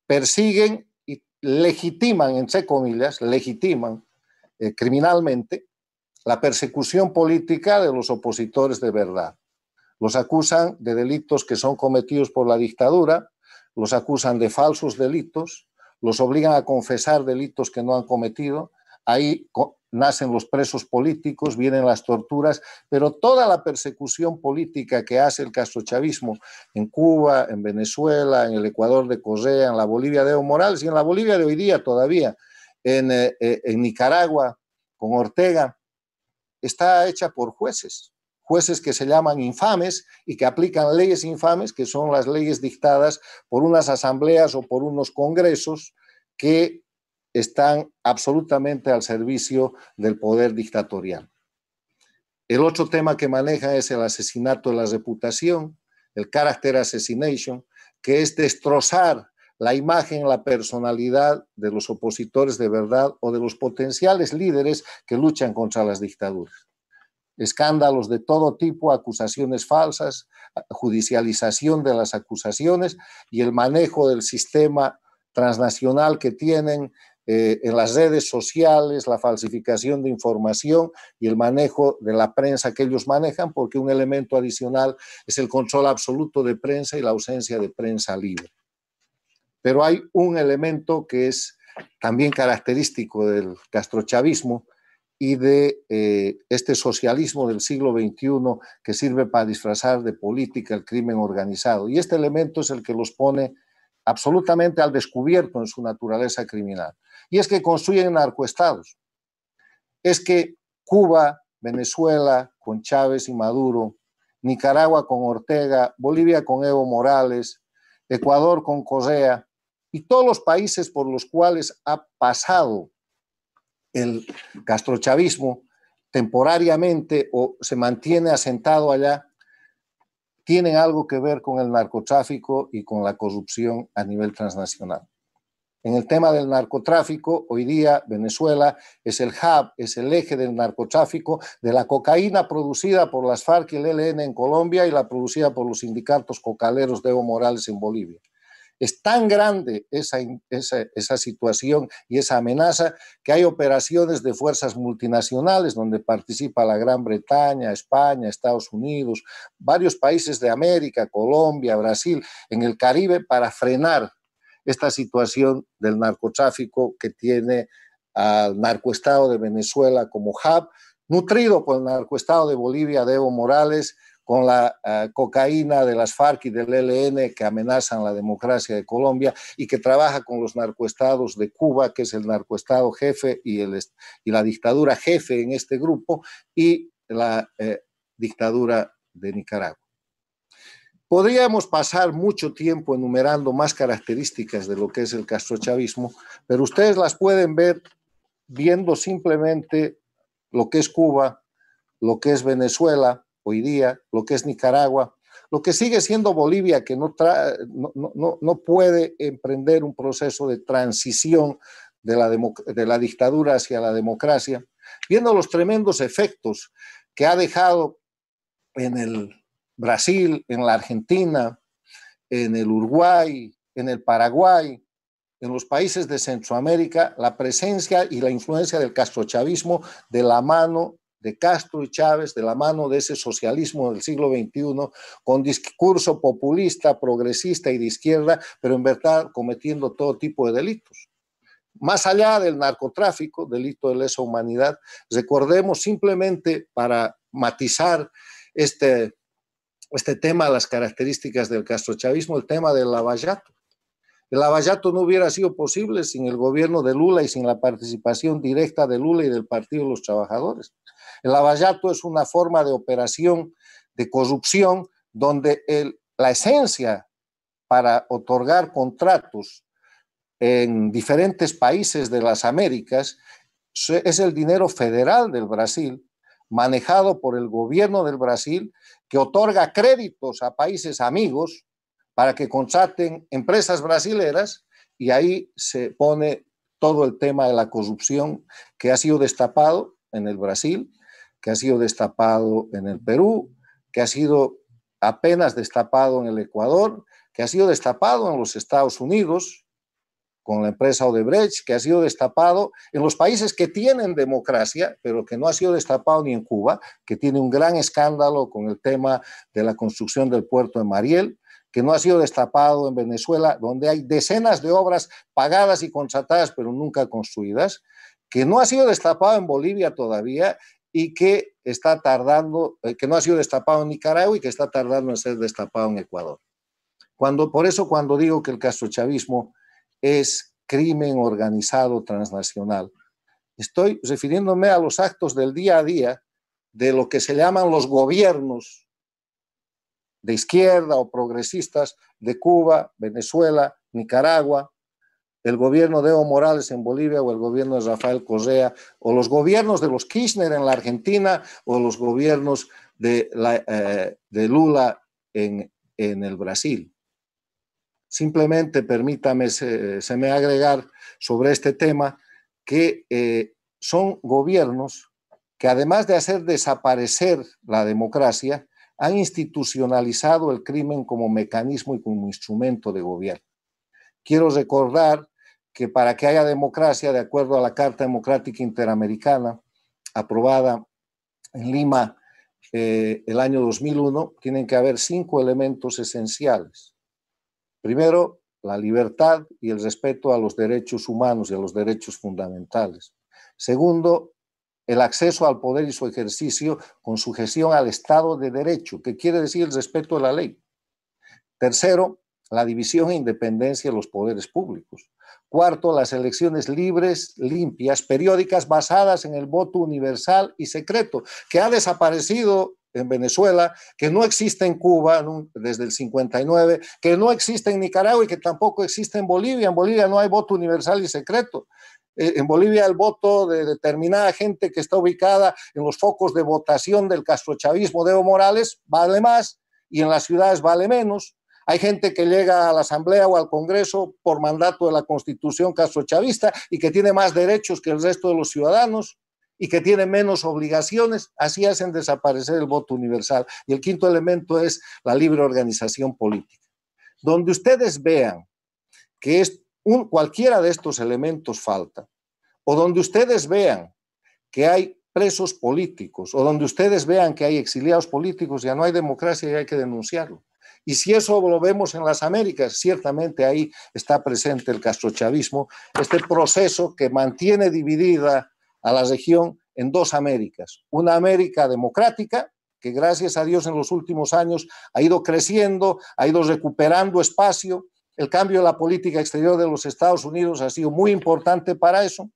persiguen y legitiman, entre comillas, criminalmente la persecución política de los opositores de verdad. Los acusan de delitos que son cometidos por la dictadura, los acusan de falsos delitos, los obligan a confesar delitos que no han cometido. Ahí nacen los presos políticos, vienen las torturas, pero toda la persecución política que hace el castrochavismo en Cuba, en Venezuela, en el Ecuador de Correa, en la Bolivia de Evo Morales y en la Bolivia de hoy día todavía, en Nicaragua con Ortega, está hecha por jueces que se llaman infames y que aplican leyes infames, que son las leyes dictadas por unas asambleas o por unos congresos que están absolutamente al servicio del poder dictatorial. El otro tema que maneja es el asesinato de la reputación, el character assassination, que es destrozar la imagen, la personalidad de los opositores de verdad o de los potenciales líderes que luchan contra las dictaduras. Escándalos de todo tipo, acusaciones falsas, judicialización de las acusaciones y el manejo del sistema transnacional que tienen en las redes sociales, la falsificación de información y el manejo de la prensa que ellos manejan, porque un elemento adicional es el control absoluto de prensa y la ausencia de prensa libre. Pero hay un elemento que es también característico del castrochavismo y de este socialismo del siglo XXI que sirve para disfrazar de política el crimen organizado. Y este elemento es el que los pone absolutamente al descubierto en su naturaleza criminal. Y es que construyen narcoestados. Es que Cuba, Venezuela con Chávez y Maduro, Nicaragua con Ortega, Bolivia con Evo Morales, Ecuador con Correa y todos los países por los cuales ha pasado el castrochavismo temporariamente o se mantiene asentado allá, tienen algo que ver con el narcotráfico y con la corrupción a nivel transnacional. En el tema del narcotráfico, hoy día Venezuela es el hub, es el eje del narcotráfico, de la cocaína producida por las FARC y el ELN en Colombia y la producida por los sindicatos cocaleros de Evo Morales en Bolivia. Es tan grande esa situación y esa amenaza que hay operaciones de fuerzas multinacionales donde participa la Gran Bretaña, España, Estados Unidos, varios países de América, Colombia, Brasil, en el Caribe para frenar esta situación del narcotráfico que tiene al narcoestado de Venezuela como hub, nutrido por el narcoestado de Bolivia de Evo Morales, con la cocaína de las FARC y del ELN que amenazan la democracia de Colombia y que trabaja con los narcoestados de Cuba, que es el narcoestado jefe y la dictadura jefe en este grupo, y la dictadura de Nicaragua. Podríamos pasar mucho tiempo enumerando más características de lo que es el castrochavismo, pero ustedes las pueden ver viendo simplemente lo que es Cuba, lo que es Venezuela hoy día, lo que es Nicaragua, lo que sigue siendo Bolivia, que no puede emprender un proceso de transición de la dictadura hacia la democracia, viendo los tremendos efectos que ha dejado en el Brasil, en la Argentina, en el Uruguay, en el Paraguay, en los países de Centroamérica, la presencia y la influencia del castrochavismo de la mano de Castro y Chávez, de la mano de ese socialismo del siglo XXI, con discurso populista, progresista y de izquierda, pero en verdad cometiendo todo tipo de delitos. Más allá del narcotráfico, delito de lesa humanidad, recordemos simplemente para matizar este tema, las características del castrochavismo, el tema del lavallato. El lavallato no hubiera sido posible sin el gobierno de Lula y sin la participación directa de Lula y del Partido de los Trabajadores. El lavallato es una forma de operación de corrupción donde la esencia para otorgar contratos en diferentes países de las Américas es el dinero federal del Brasil, manejado por el gobierno del Brasil, que otorga créditos a países amigos para que contraten empresas brasileras, y ahí se pone todo el tema de la corrupción que ha sido destapado en el Brasil, que ha sido destapado en el Perú, que ha sido apenas destapado en el Ecuador, que ha sido destapado en los Estados Unidos con la empresa Odebrecht, que ha sido destapado en los países que tienen democracia, pero que no ha sido destapado ni en Cuba, que tiene un gran escándalo con el tema de la construcción del puerto de Mariel, que no ha sido destapado en Venezuela, donde hay decenas de obras pagadas y contratadas, pero nunca construidas, que no ha sido destapado en Bolivia todavía y que está tardando, que no ha sido destapado en Nicaragua y que está tardando en ser destapado en Ecuador. Por eso cuando digo que el castrochavismo es crimen organizado transnacional, estoy refiriéndome a los actos del día a día de lo que se llaman los gobiernos de izquierda o progresistas de Cuba, Venezuela, Nicaragua, el gobierno de Evo Morales en Bolivia o el gobierno de Rafael Correa, o los gobiernos de los Kirchner en la Argentina o los gobiernos de Lula en el Brasil. Simplemente permítame se me agregar sobre este tema que son gobiernos que, además de hacer desaparecer la democracia, han institucionalizado el crimen como mecanismo y como instrumento de gobierno. Quiero recordar que para que haya democracia, de acuerdo a la Carta Democrática Interamericana, aprobada en Lima el año 2001, tienen que haber 5 elementos esenciales. Primero, la libertad y el respeto a los derechos humanos y a los derechos fundamentales. Segundo, el acceso al poder y su ejercicio con sujeción al Estado de Derecho, que quiere decir el respeto de la ley. Tercero, la división e independencia de los poderes públicos. Cuarto, las elecciones libres, limpias, periódicas, basadas en el voto universal y secreto, que ha desaparecido en Venezuela, que no existe en Cuba desde el 59, que no existe en Nicaragua y que tampoco existe en Bolivia. En Bolivia no hay voto universal y secreto. En Bolivia el voto de determinada gente que está ubicada en los focos de votación del castrochavismo de Evo Morales vale más y en las ciudades vale menos. Hay gente que llega a la Asamblea o al Congreso por mandato de la Constitución castrochavista y que tiene más derechos que el resto de los ciudadanos y que tiene menos obligaciones. Así hacen desaparecer el voto universal. Y el quinto elemento es la libre organización política. Donde ustedes vean que cualquiera de estos elementos falta, o donde ustedes vean que hay presos políticos, o donde ustedes vean que hay exiliados políticos, ya no hay democracia y hay que denunciarlo. Y si eso lo vemos en las Américas, ciertamente ahí está presente el castrochavismo, este proceso que mantiene dividida a la región en 2 Américas. Una América democrática, que gracias a Dios en los últimos años ha ido creciendo, ha ido recuperando espacio. El cambio de la política exterior de los Estados Unidos ha sido muy importante para eso.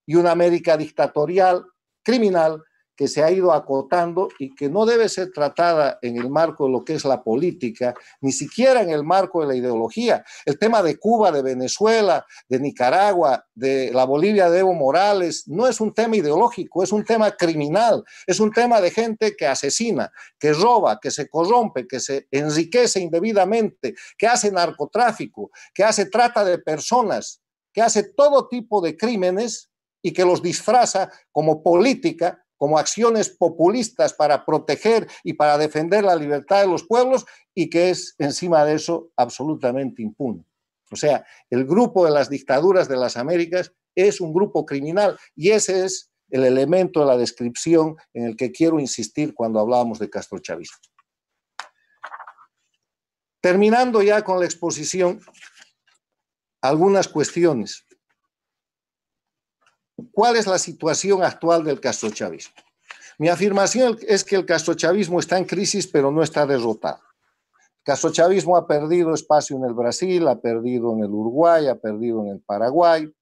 Y una América dictatorial, criminal, que se ha ido acotando y que no debe ser tratada en el marco de lo que es la política, ni siquiera en el marco de la ideología. El tema de Cuba, de Venezuela, de Nicaragua, de la Bolivia de Evo Morales, no es un tema ideológico, es un tema criminal, es un tema de gente que asesina, que roba, que se corrompe, que se enriquece indebidamente, que hace narcotráfico, que hace trata de personas, que hace todo tipo de crímenes y que los disfraza como política, como acciones populistas para proteger y para defender la libertad de los pueblos, y que es encima de eso absolutamente impune. O sea, el grupo de las dictaduras de las Américas es un grupo criminal, y ese es el elemento de la descripción en el que quiero insistir cuando hablamos de castrochavismo. Terminando ya con la exposición, algunas cuestiones. ¿Cuál es la situación actual del castrochavismo? Mi afirmación es que el castrochavismo está en crisis, pero no está derrotado. El castrochavismo ha perdido espacio en el Brasil, ha perdido en el Uruguay, ha perdido en el Paraguay,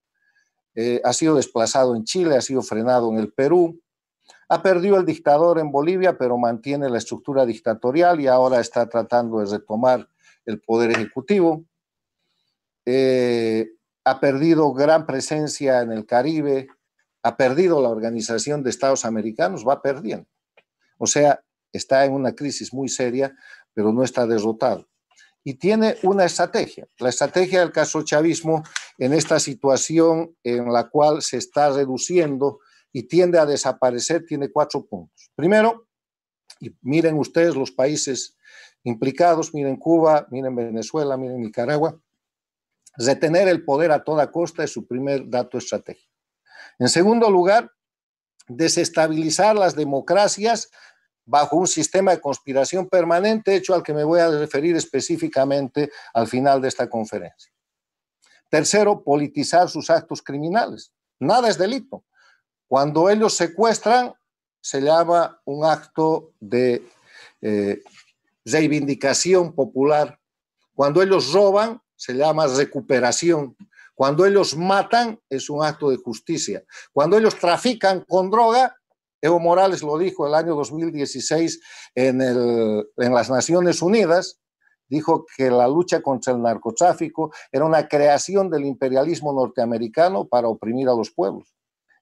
ha sido desplazado en Chile, ha sido frenado en el Perú, ha perdido el dictador en Bolivia, pero mantiene la estructura dictatorial y ahora está tratando de retomar el poder ejecutivo. Ha perdido gran presencia en el Caribe, ha perdido la Organización de Estados Americanos, va perdiendo. O sea, está en una crisis muy seria, pero no está derrotado. Y tiene una estrategia, la estrategia del castrochavismo en esta situación en la cual se está reduciendo y tiende a desaparecer, tiene 4 puntos. Primero, y miren ustedes los países implicados, miren Cuba, miren Venezuela, miren Nicaragua, retener el poder a toda costa es su primer dato estratégico. En segundo lugar, desestabilizar las democracias bajo un sistema de conspiración permanente, hecho al que me voy a referir específicamente al final de esta conferencia. Tercero, politizar sus actos criminales. Nada es delito. Cuando ellos secuestran, se llama un acto de reivindicación popular. Cuando ellos roban, se llama recuperación. Cuando ellos matan, es un acto de justicia. Cuando ellos trafican con droga, Evo Morales lo dijo el año 2016 en las Naciones Unidas, dijo que la lucha contra el narcotráfico era una creación del imperialismo norteamericano para oprimir a los pueblos.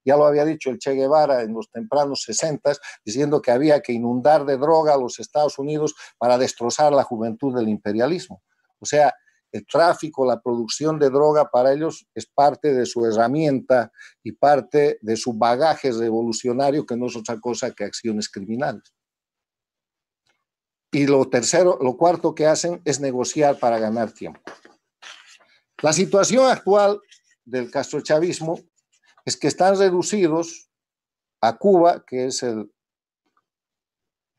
Ya lo había dicho el Che Guevara en los tempranos 60s, diciendo que había que inundar de droga a los Estados Unidos para destrozar la juventud del imperialismo. O sea, el tráfico, la producción de droga para ellos es parte de su herramienta y parte de su bagaje revolucionario, que no es otra cosa que acciones criminales. Y lo cuarto que hacen es negociar para ganar tiempo. La situación actual del castrochavismo es que están reducidos a Cuba, que es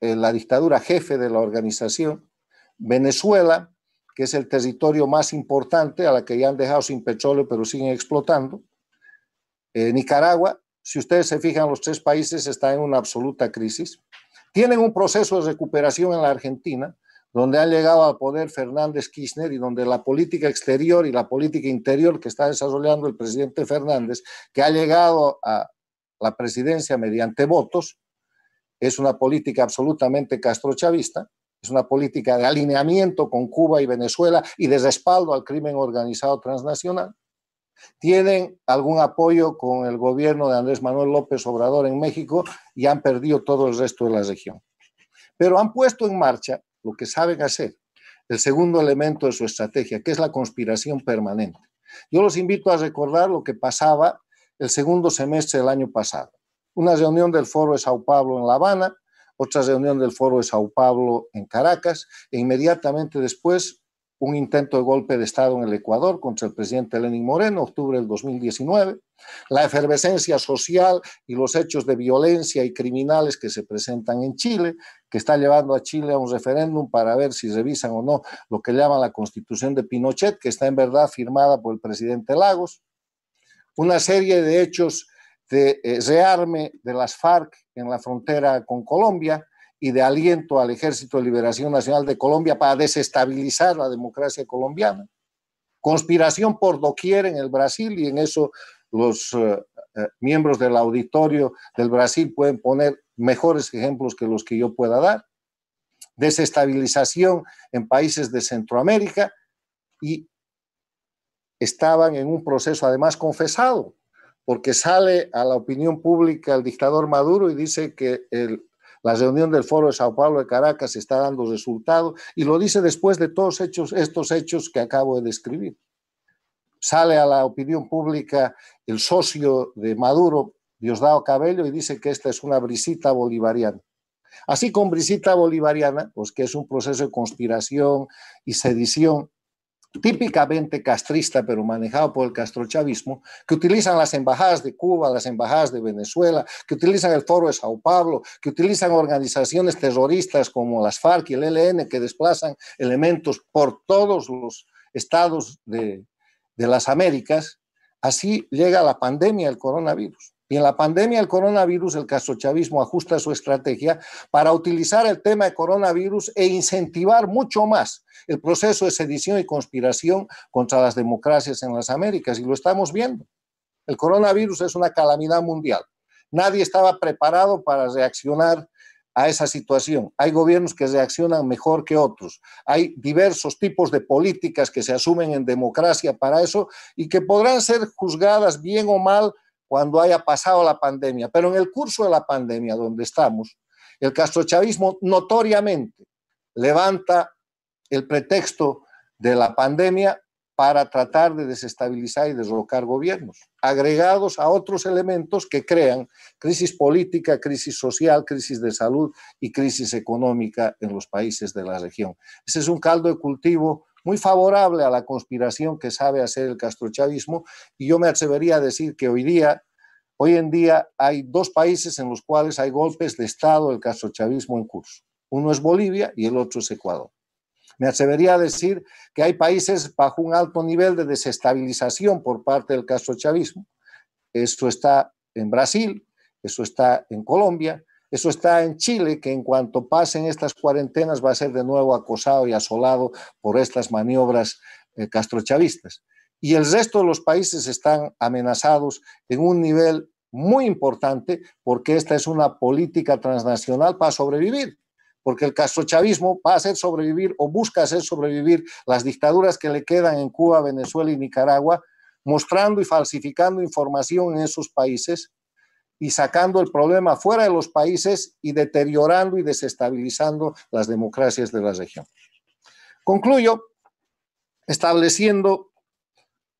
la dictadura jefe de la organización, Venezuela, que es el territorio más importante, a la que ya han dejado sin petróleo, pero siguen explotando. Nicaragua, si ustedes se fijan, los 3 países están en una absoluta crisis. Tienen un proceso de recuperación en la Argentina, donde han llegado al poder Fernández Kirchner y donde la política exterior y la política interior que está desarrollando el presidente Fernández, que ha llegado a la presidencia mediante votos, es una política absolutamente castrochavista. Es una política de alineamiento con Cuba y Venezuela y de respaldo al crimen organizado transnacional. Tienen algún apoyo con el gobierno de Andrés Manuel López Obrador en México y han perdido todo el resto de la región. Pero han puesto en marcha lo que saben hacer, el segundo elemento de su estrategia, que es la conspiración permanente. Yo los invito a recordar lo que pasaba el segundo semestre del año pasado. Una reunión del Foro de Sao Paulo en La Habana, otra reunión del Foro de Sao Paulo en Caracas, e inmediatamente después un intento de golpe de Estado en el Ecuador contra el presidente Lenín Moreno, octubre del 2019, la efervescencia social y los hechos de violencia y criminales que se presentan en Chile, que está llevando a Chile a un referéndum para ver si revisan o no lo que llaman la Constitución de Pinochet, que está en verdad firmada por el presidente Lagos, una serie de hechos de rearme de las FARC en la frontera con Colombia y de aliento al Ejército de Liberación Nacional de Colombia para desestabilizar la democracia colombiana. Conspiración por doquier en el Brasil, y en eso los miembros del auditorio del Brasil pueden poner mejores ejemplos que los que yo pueda dar. Desestabilización en países de Centroamérica, y estaban en un proceso además confesado, porque sale a la opinión pública el dictador Maduro y dice que la reunión del Foro de Sao Paulo de Caracas está dando resultados, y lo dice después de todos estos hechos que acabo de describir. Sale a la opinión pública el socio de Maduro, Diosdado Cabello, y dice que esta es una brisita bolivariana. Así con brisita bolivariana, pues que es un proceso de conspiración y sedición típicamente castrista, pero manejado por el castrochavismo, que utilizan las embajadas de Cuba, las embajadas de Venezuela, que utilizan el Foro de Sao Paulo, que utilizan organizaciones terroristas como las FARC y el ELN, que desplazan elementos por todos los estados de las Américas. Así llega la pandemia del coronavirus. Y en la pandemia del coronavirus, el castrochavismo ajusta su estrategia para utilizar el tema de coronavirus e incentivar mucho más el proceso de sedición y conspiración contra las democracias en las Américas. Y lo estamos viendo. El coronavirus es una calamidad mundial. Nadie estaba preparado para reaccionar a esa situación. Hay gobiernos que reaccionan mejor que otros. Hay diversos tipos de políticas que se asumen en democracia para eso y que podrán ser juzgadas bien o mal cuando haya pasado la pandemia. Pero en el curso de la pandemia donde estamos, el castrochavismo notoriamente levanta el pretexto de la pandemia para tratar de desestabilizar y derrocar gobiernos, agregados a otros elementos que crean crisis política, crisis social, crisis de salud y crisis económica en los países de la región. Ese es un caldo de cultivo muy favorable a la conspiración que sabe hacer el castrochavismo, y yo me atrevería a decir que hoy en día hay dos países en los cuales hay golpes de Estado del castrochavismo en curso. Uno es Bolivia y el otro es Ecuador. Me atrevería a decir que hay países bajo un alto nivel de desestabilización por parte del castrochavismo. Eso está en Brasil, eso está en Colombia, eso está en Chile, que en cuanto pasen estas cuarentenas va a ser de nuevo acosado y asolado por estas maniobras castrochavistas. Y el resto de los países están amenazados en un nivel muy importante, porque esta es una política transnacional para sobrevivir. Porque el castrochavismo va a hacer sobrevivir o busca hacer sobrevivir las dictaduras que le quedan en Cuba, Venezuela y Nicaragua, mostrando y falsificando información en esos países y sacando el problema fuera de los países y deteriorando y desestabilizando las democracias de la región. Concluyo estableciendo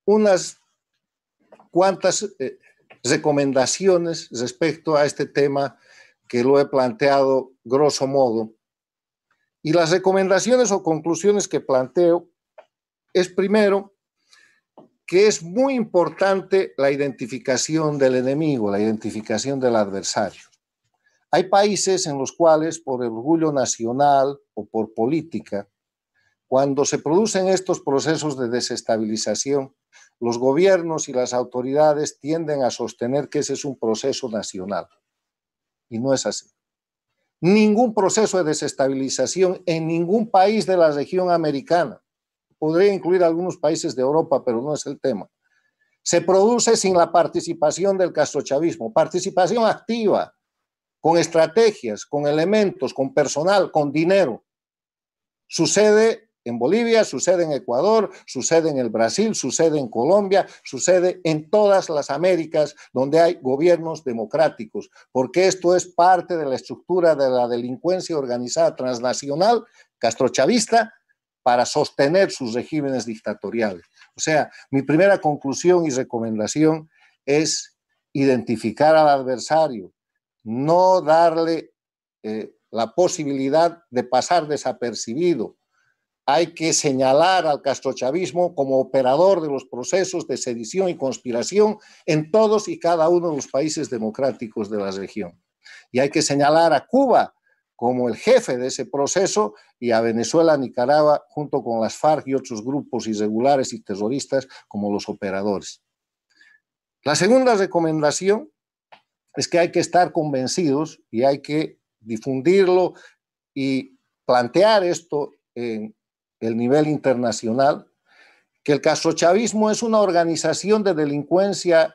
unas cuantas recomendaciones respecto a este tema que lo he planteado grosso modo. Y las recomendaciones o conclusiones que planteo es, primero, que es muy importante la identificación del enemigo, la identificación del adversario. Hay países en los cuales, por el orgullo nacional o por política, cuando se producen estos procesos de desestabilización, los gobiernos y las autoridades tienden a sostener que ese es un proceso nacional. Y no es así. Ningún proceso de desestabilización en ningún país de la región americana, podría incluir algunos países de Europa, pero no es el tema, se produce sin la participación del castrochavismo, participación activa, con estrategias, con elementos, con personal, con dinero. Sucede en Bolivia, sucede en Ecuador, sucede en el Brasil, sucede en Colombia, sucede en todas las Américas donde hay gobiernos democráticos, porque esto es parte de la estructura de la delincuencia organizada transnacional castrochavista para sostener sus regímenes dictatoriales. O sea, mi primera conclusión y recomendación es identificar al adversario, no darle la posibilidad de pasar desapercibido. Hay que señalar al castrochavismo como operador de los procesos de sedición y conspiración en todos y cada uno de los países democráticos de la región. Y hay que señalar a Cuba como el jefe de ese proceso y a Venezuela, Nicaragua, junto con las FARC y otros grupos irregulares y terroristas como los operadores. La segunda recomendación es que hay que estar convencidos y hay que difundirlo y plantear esto en el nivel internacional, que el castrochavismo es una organización de delincuencia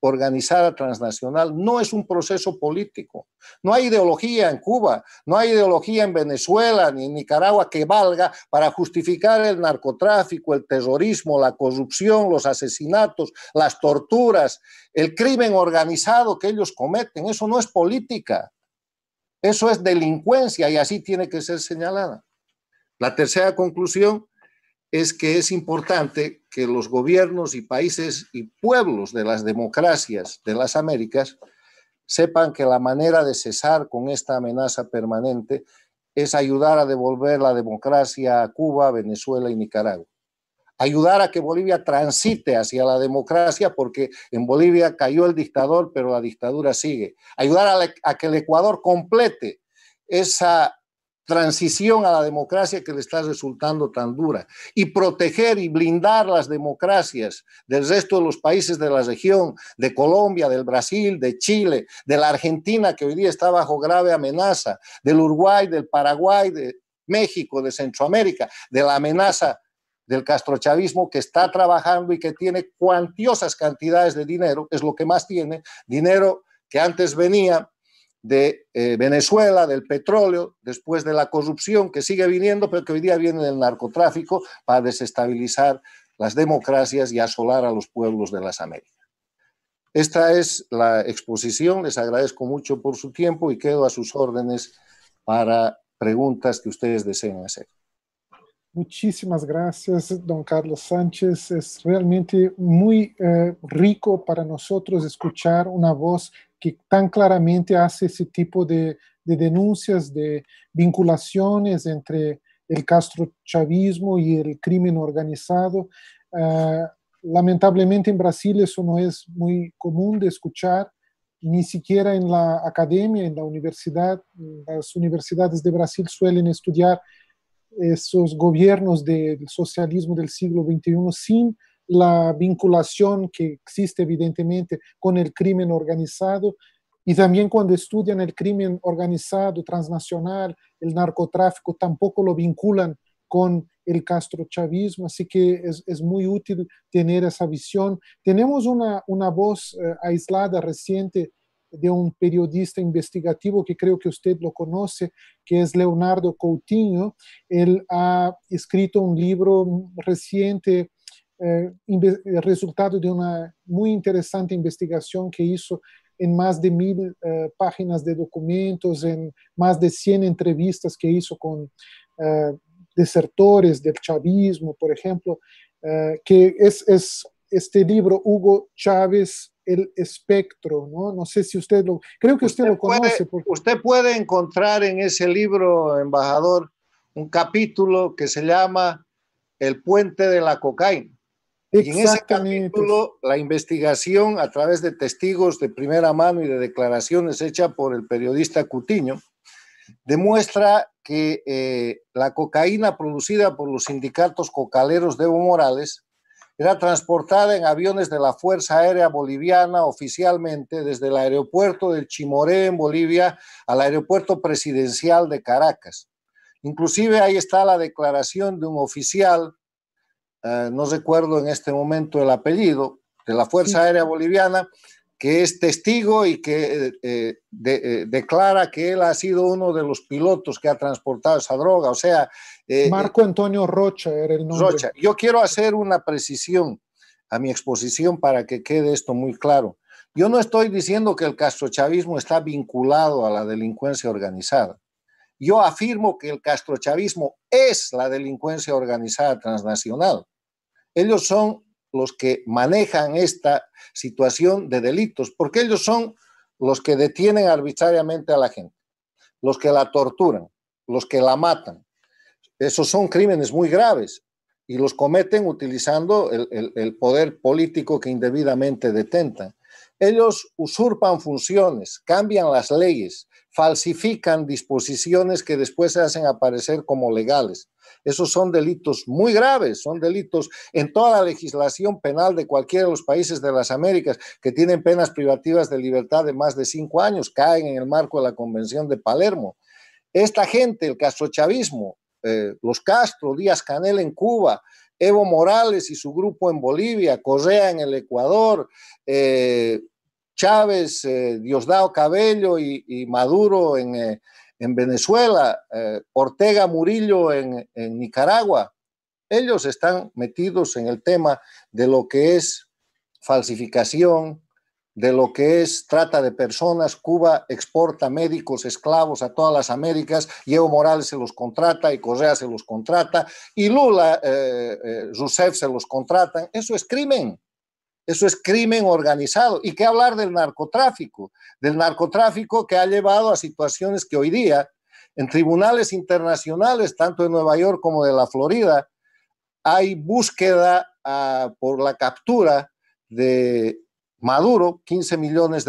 organizada transnacional, no es un proceso político. No hay ideología en Cuba, no hay ideología en Venezuela ni en Nicaragua que valga para justificar el narcotráfico, el terrorismo, la corrupción, los asesinatos, las torturas, el crimen organizado que ellos cometen. Eso no es política, eso es delincuencia y así tiene que ser señalada. La tercera conclusión es que es importante que los gobiernos y países y pueblos de las democracias de las Américas sepan que la manera de cesar con esta amenaza permanente es ayudar a devolver la democracia a Cuba, Venezuela y Nicaragua. Ayudar a que Bolivia transite hacia la democracia, porque en Bolivia cayó el dictador, pero la dictadura sigue. Ayudar a que el Ecuador complete esa transición a la democracia que le está resultando tan dura, y proteger y blindar las democracias del resto de los países de la región, de Colombia, del Brasil, de Chile, de la Argentina, que hoy día está bajo grave amenaza, del Uruguay, del Paraguay, de México, de Centroamérica, de la amenaza del castrochavismo, que está trabajando y que tiene cuantiosas cantidades de dinero, es lo que más tiene, dinero que antes venía de Venezuela, del petróleo, después de la corrupción que sigue viniendo, pero que hoy día viene del narcotráfico para desestabilizar las democracias y asolar a los pueblos de las Américas. Esta es la exposición, les agradezco mucho por su tiempo y quedo a sus órdenes para preguntas que ustedes deseen hacer. Muchísimas gracias, don Carlos Sánchez. Es realmente muy rico para nosotros escuchar una voz que tan claramente hace ese tipo de denuncias, de vinculaciones entre el castrochavismo y el crimen organizado. Lamentablemente en Brasil eso no es muy común de escuchar, ni siquiera en la academia, en la universidad. Las universidades de Brasil suelen estudiar esos gobiernos del socialismo del siglo XXI sin la vinculación que existe evidentemente con el crimen organizado, y también cuando estudian el crimen organizado transnacional, el narcotráfico, tampoco lo vinculan con el castrochavismo, así que es muy útil tener esa visión. Tenemos una voz aislada reciente de un periodista investigativo que creo que usted lo conoce, que es Leonardo Coutinho. Él ha escrito un libro reciente, el resultado de una muy interesante investigación que hizo en más de 1000 páginas de documentos, en más de 100 entrevistas que hizo con desertores del chavismo, por ejemplo, que es este libro, Hugo Chávez, El Espectro, ¿no? No sé si usted lo... Creo que usted lo conoce. Usted puede encontrar en ese libro, embajador, un capítulo que se llama El Puente de la Cocaína. Y en ese capítulo, la investigación a través de testigos de primera mano y de declaraciones hechas por el periodista Coutinho demuestra que la cocaína producida por los sindicatos cocaleros de Evo Morales era transportada en aviones de la Fuerza Aérea Boliviana oficialmente desde el aeropuerto del Chimoré en Bolivia al aeropuerto presidencial de Caracas. Inclusive ahí está la declaración de un oficial, no recuerdo en este momento el apellido, de la Fuerza Aérea Boliviana, que es testigo y que declara que él ha sido uno de los pilotos que ha transportado esa droga. O sea, Marco Antonio Rocha era el nombre. Rocha. Yo quiero hacer una precisión a mi exposición para que quede esto muy claro. Yo no estoy diciendo que el castrochavismo está vinculado a la delincuencia organizada. Yo afirmo que el castrochavismo es la delincuencia organizada transnacional. Ellos son los que manejan esta situación de delitos, porque ellos son los que detienen arbitrariamente a la gente, los que la torturan, los que la matan. Esos son crímenes muy graves y los cometen utilizando el poder político que indebidamente detentan. Ellos usurpan funciones, cambian las leyes, falsifican disposiciones que después se hacen aparecer como legales. Esos son delitos muy graves, son delitos en toda la legislación penal de cualquiera de los países de las Américas que tienen penas privativas de libertad de más de 5 años, caen en el marco de la Convención de Palermo. Esta gente, el castrochavismo, los Castro, Díaz-Canel en Cuba, Evo Morales y su grupo en Bolivia, Correa en el Ecuador, Chávez, Diosdado Cabello y Maduro en Venezuela, Ortega Murillo en Nicaragua, ellos están metidos en el tema de lo que es falsificación, de lo que es trata de personas. Cuba exporta médicos esclavos a todas las Américas, y Evo Morales se los contrata, y Correa se los contrata, y Lula, Rousseff se los contratan. Eso es crimen. Eso es crimen organizado. ¿Y qué hablar del narcotráfico? Del narcotráfico que ha llevado a situaciones que hoy día, en tribunales internacionales, tanto de Nueva York como de la Florida, hay búsqueda por la captura de Maduro, $15 millones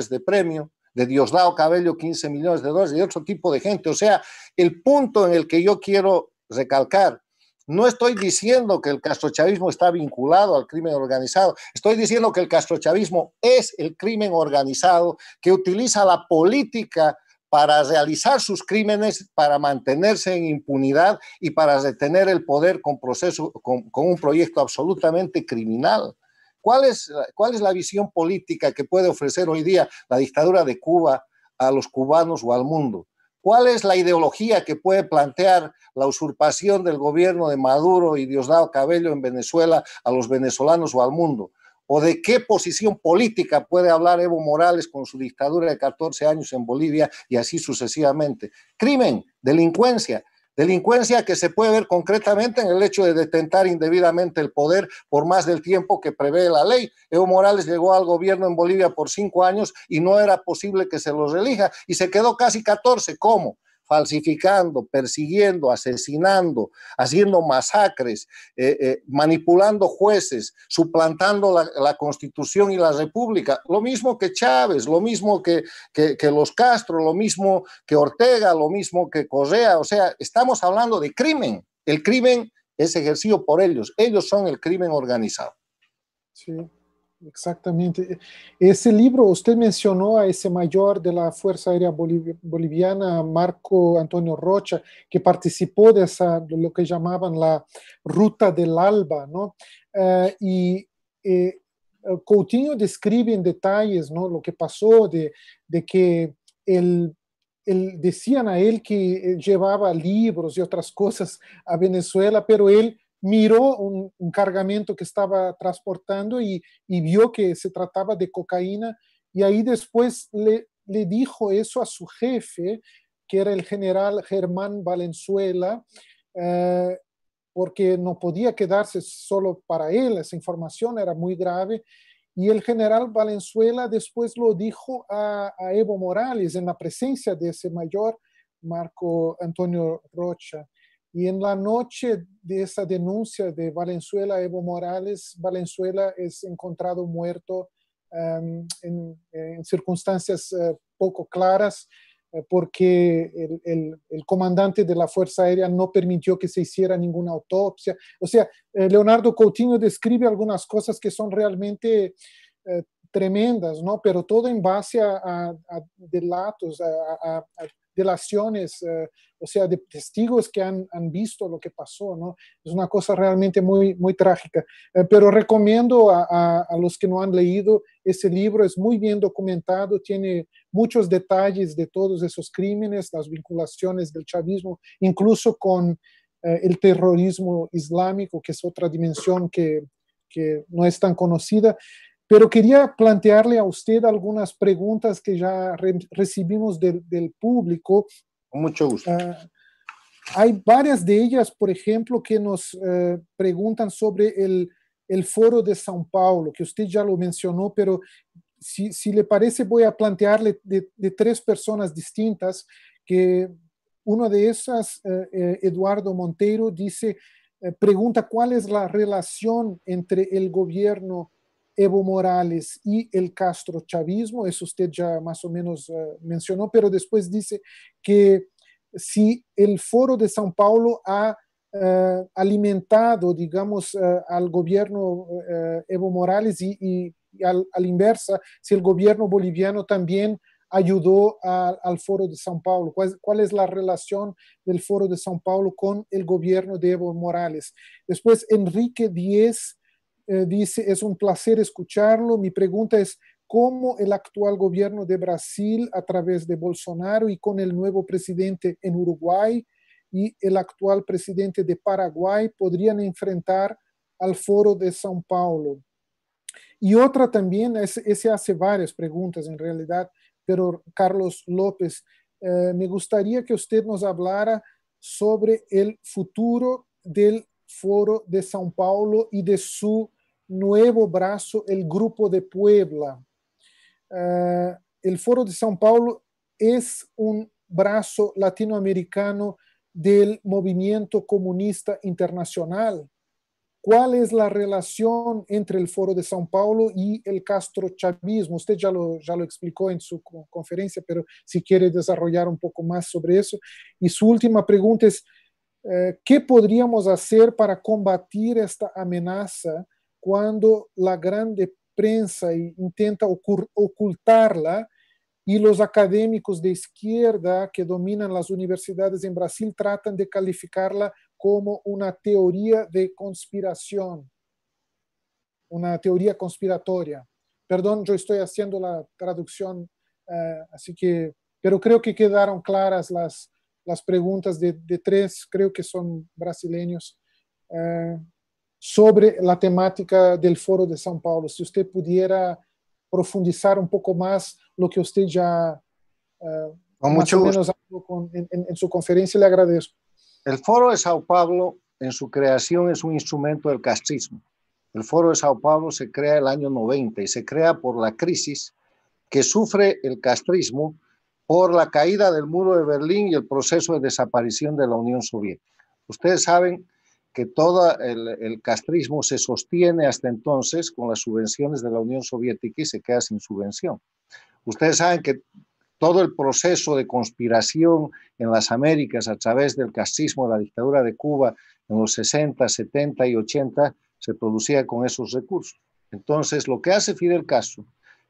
de premio, de Diosdado Cabello, $15 millones y de otro tipo de gente. O sea, el punto en el que yo quiero recalcar, no estoy diciendo que el castrochavismo está vinculado al crimen organizado, estoy diciendo que el castrochavismo es el crimen organizado que utiliza la política para realizar sus crímenes, para mantenerse en impunidad y para retener el poder con un proyecto absolutamente criminal. ¿Cuál es la visión política que puede ofrecer hoy día la dictadura de Cuba a los cubanos o al mundo? ¿Cuál es la ideología que puede plantear la usurpación del gobierno de Maduro y Diosdado Cabello en Venezuela a los venezolanos o al mundo? ¿O de qué posición política puede hablar Evo Morales con su dictadura de 14 años en Bolivia y así sucesivamente? Crimen, delincuencia que se puede ver concretamente en el hecho de detentar indebidamente el poder por más del tiempo que prevé la ley. Evo Morales llegó al gobierno en Bolivia por 5 años y no era posible que se los elija, y se quedó casi 14. ¿Cómo? Falsificando, persiguiendo, asesinando, haciendo masacres, manipulando jueces, suplantando la Constitución y la República. Lo mismo que Chávez, lo mismo que los Castro, lo mismo que Ortega, lo mismo que Correa. O sea, estamos hablando de crimen. El crimen es ejercido por ellos. Ellos son el crimen organizado. Sí. Exactamente. Ese libro, usted mencionó a ese mayor de la Fuerza Aérea Boliviana, Marco Antonio Rocha, que participó de lo que llamaban la Ruta del Alba, ¿no? Coutinho describe en detalles, ¿no?, lo que pasó, de que decían a él que llevaba libros y otras cosas a Venezuela, pero él miró un cargamento que estaba transportando y vio que se trataba de cocaína, y ahí después le dijo eso a su jefe, que era el general Germán Valenzuela, eh, porque no podía quedarse solo para él, esa información era muy grave. Y el general Valenzuela después lo dijo a Evo Morales en la presencia de ese mayor, Marco Antonio Rocha. Y en la noche de esa denuncia de Valenzuela a Evo Morales, Valenzuela es encontrado muerto en circunstancias poco claras, porque el comandante de la Fuerza Aérea no permitió que se hiciera ninguna autopsia. O sea, Leonardo Coutinho describe algunas cosas que son realmente tremendas, ¿no? Pero todo en base a delatos, a delaciones, o sea, de testigos que han visto lo que pasó, ¿no? Es una cosa realmente muy, muy trágica. Pero recomiendo a los que no han leído ese libro, es muy bien documentado, tiene muchos detalles de todos esos crímenes, las vinculaciones del chavismo, incluso con el terrorismo islámico, que es otra dimensión que no es tan conocida. Pero quería plantearle a usted algunas preguntas que ya recibimos del público. Con mucho gusto. Hay varias de ellas, por ejemplo, que nos preguntan sobre el Foro de São Paulo, que usted ya lo mencionó, pero si le parece voy a plantearle de 3 personas distintas, que una de esas, Eduardo Monteiro, pregunta cuál es la relación entre el gobierno Evo Morales y el castrochavismo. Eso usted ya más o menos mencionó, pero después dice que si el Foro de São Paulo ha alimentado, digamos, al gobierno Evo Morales y al inversa, si el gobierno boliviano también ayudó al Foro de São Paulo. ¿Cuál es la relación del Foro de São Paulo con el gobierno de Evo Morales? Después, Enrique Díez dice, es un placer escucharlo. Mi pregunta es, ¿cómo el actual gobierno de Brasil, a través de Bolsonaro y con el nuevo presidente en Uruguay y el actual presidente de Paraguay, podrían enfrentar al Foro de São Paulo? Y otra también, ese hace varias preguntas en realidad, pero Carlos López, me gustaría que usted nos hablara sobre el futuro del Foro de São Paulo y de su nuevo brazo, el Grupo de Puebla. El Foro de São Paulo es un brazo latinoamericano del movimiento comunista internacional. ¿Cuál es la relación entre el Foro de São Paulo y el castrochavismo? Usted ya lo explicó en su conferencia, pero si quiere desarrollar un poco más sobre eso. Y su última pregunta es, ¿qué podríamos hacer para combatir esta amenaza cuando la grande prensa intenta ocultarla y los académicos de izquierda que dominan las universidades en Brasil tratan de calificarla como una teoría de conspiración, una teoría conspiratoria? Perdón, yo estoy haciendo la traducción, así que, pero creo que quedaron claras las preguntas de tres, creo que son brasileños, sobre la temática del Foro de São Paulo. Si usted pudiera profundizar un poco más lo que usted ya más o menos habló en su conferencia, le agradezco. El Foro de Sao Paulo, en su creación, es un instrumento del castrismo. El Foro de Sao Paulo se crea el año 90 y se crea por la crisis que sufre el castrismo por la caída del muro de Berlín y el proceso de desaparición de la Unión Soviética. Ustedes saben que todo el castrismo se sostiene hasta entonces con las subvenciones de la Unión Soviética y se queda sin subvención. Ustedes saben que todo el proceso de conspiración en las Américas a través del castrismo de la dictadura de Cuba en los 60, 70 y 80 se producía con esos recursos. Entonces, lo que hace Fidel Castro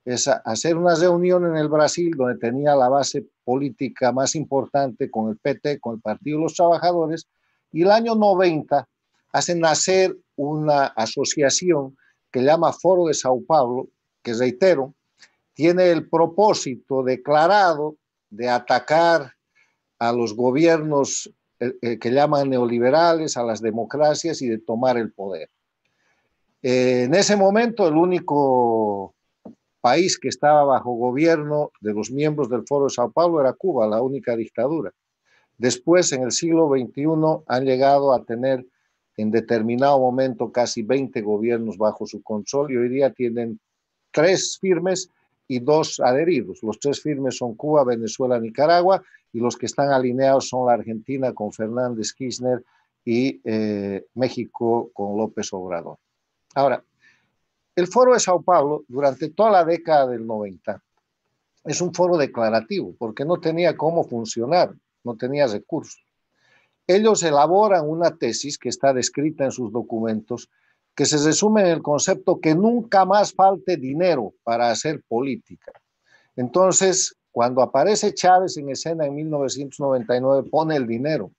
es hacer una reunión en el Brasil donde tenía la base política más importante con el PT, con el Partido de los Trabajadores, y el año 90 hacen nacer una asociación que llama Foro de Sao Paulo, que reitero, tiene el propósito declarado de atacar a los gobiernos que llaman neoliberales, a las democracias y de tomar el poder. En ese momento el único país que estaba bajo gobierno de los miembros del Foro de Sao Paulo era Cuba, la única dictadura. Después, en el siglo XXI, han llegado a tener en determinado momento casi 20 gobiernos bajo su control y hoy día tienen 3 firmes y 2 adheridos. Los 3 firmes son Cuba, Venezuela, Nicaragua, y los que están alineados son la Argentina con Fernández Kirchner y México con López Obrador. Ahora, el Foro de Sao Paulo, durante toda la década del 90, es un foro declarativo, porque no tenía cómo funcionar, no tenía recursos. Ellos elaboran una tesis que está descrita en sus documentos, que se resume en el concepto que nunca más falte dinero para hacer política. Entonces, cuando aparece Chávez en escena en 1999, pone el dinero,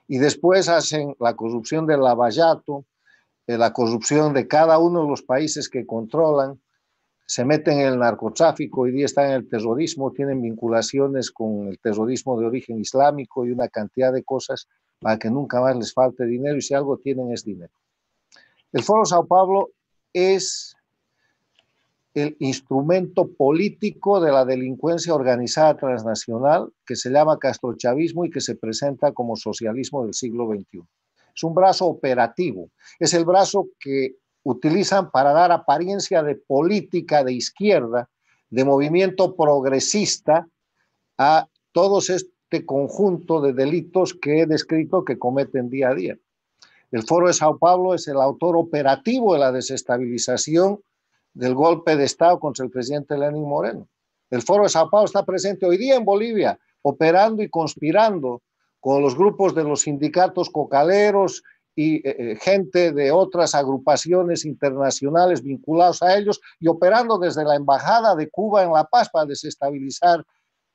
y después hacen la corrupción del Lavallato, la corrupción de cada uno de los países que controlan, se meten en el narcotráfico, hoy día están en el terrorismo, tienen vinculaciones con el terrorismo de origen islámico y una cantidad de cosas para que nunca más les falte dinero, y si algo tienen es dinero. El Foro Sao Paulo es el instrumento político de la delincuencia organizada transnacional que se llama castrochavismo y que se presenta como socialismo del siglo XXI. Es un brazo operativo, es el brazo que utilizan para dar apariencia de política de izquierda, de movimiento progresista a todo este conjunto de delitos que he descrito que cometen día a día. El Foro de Sao Paulo es el autor operativo de la desestabilización del golpe de Estado contra el presidente Lenín Moreno. El Foro de Sao Paulo está presente hoy día en Bolivia, operando y conspirando con los grupos de los sindicatos cocaleros y gente de otras agrupaciones internacionales vinculados a ellos y operando desde la Embajada de Cuba en La Paz para desestabilizar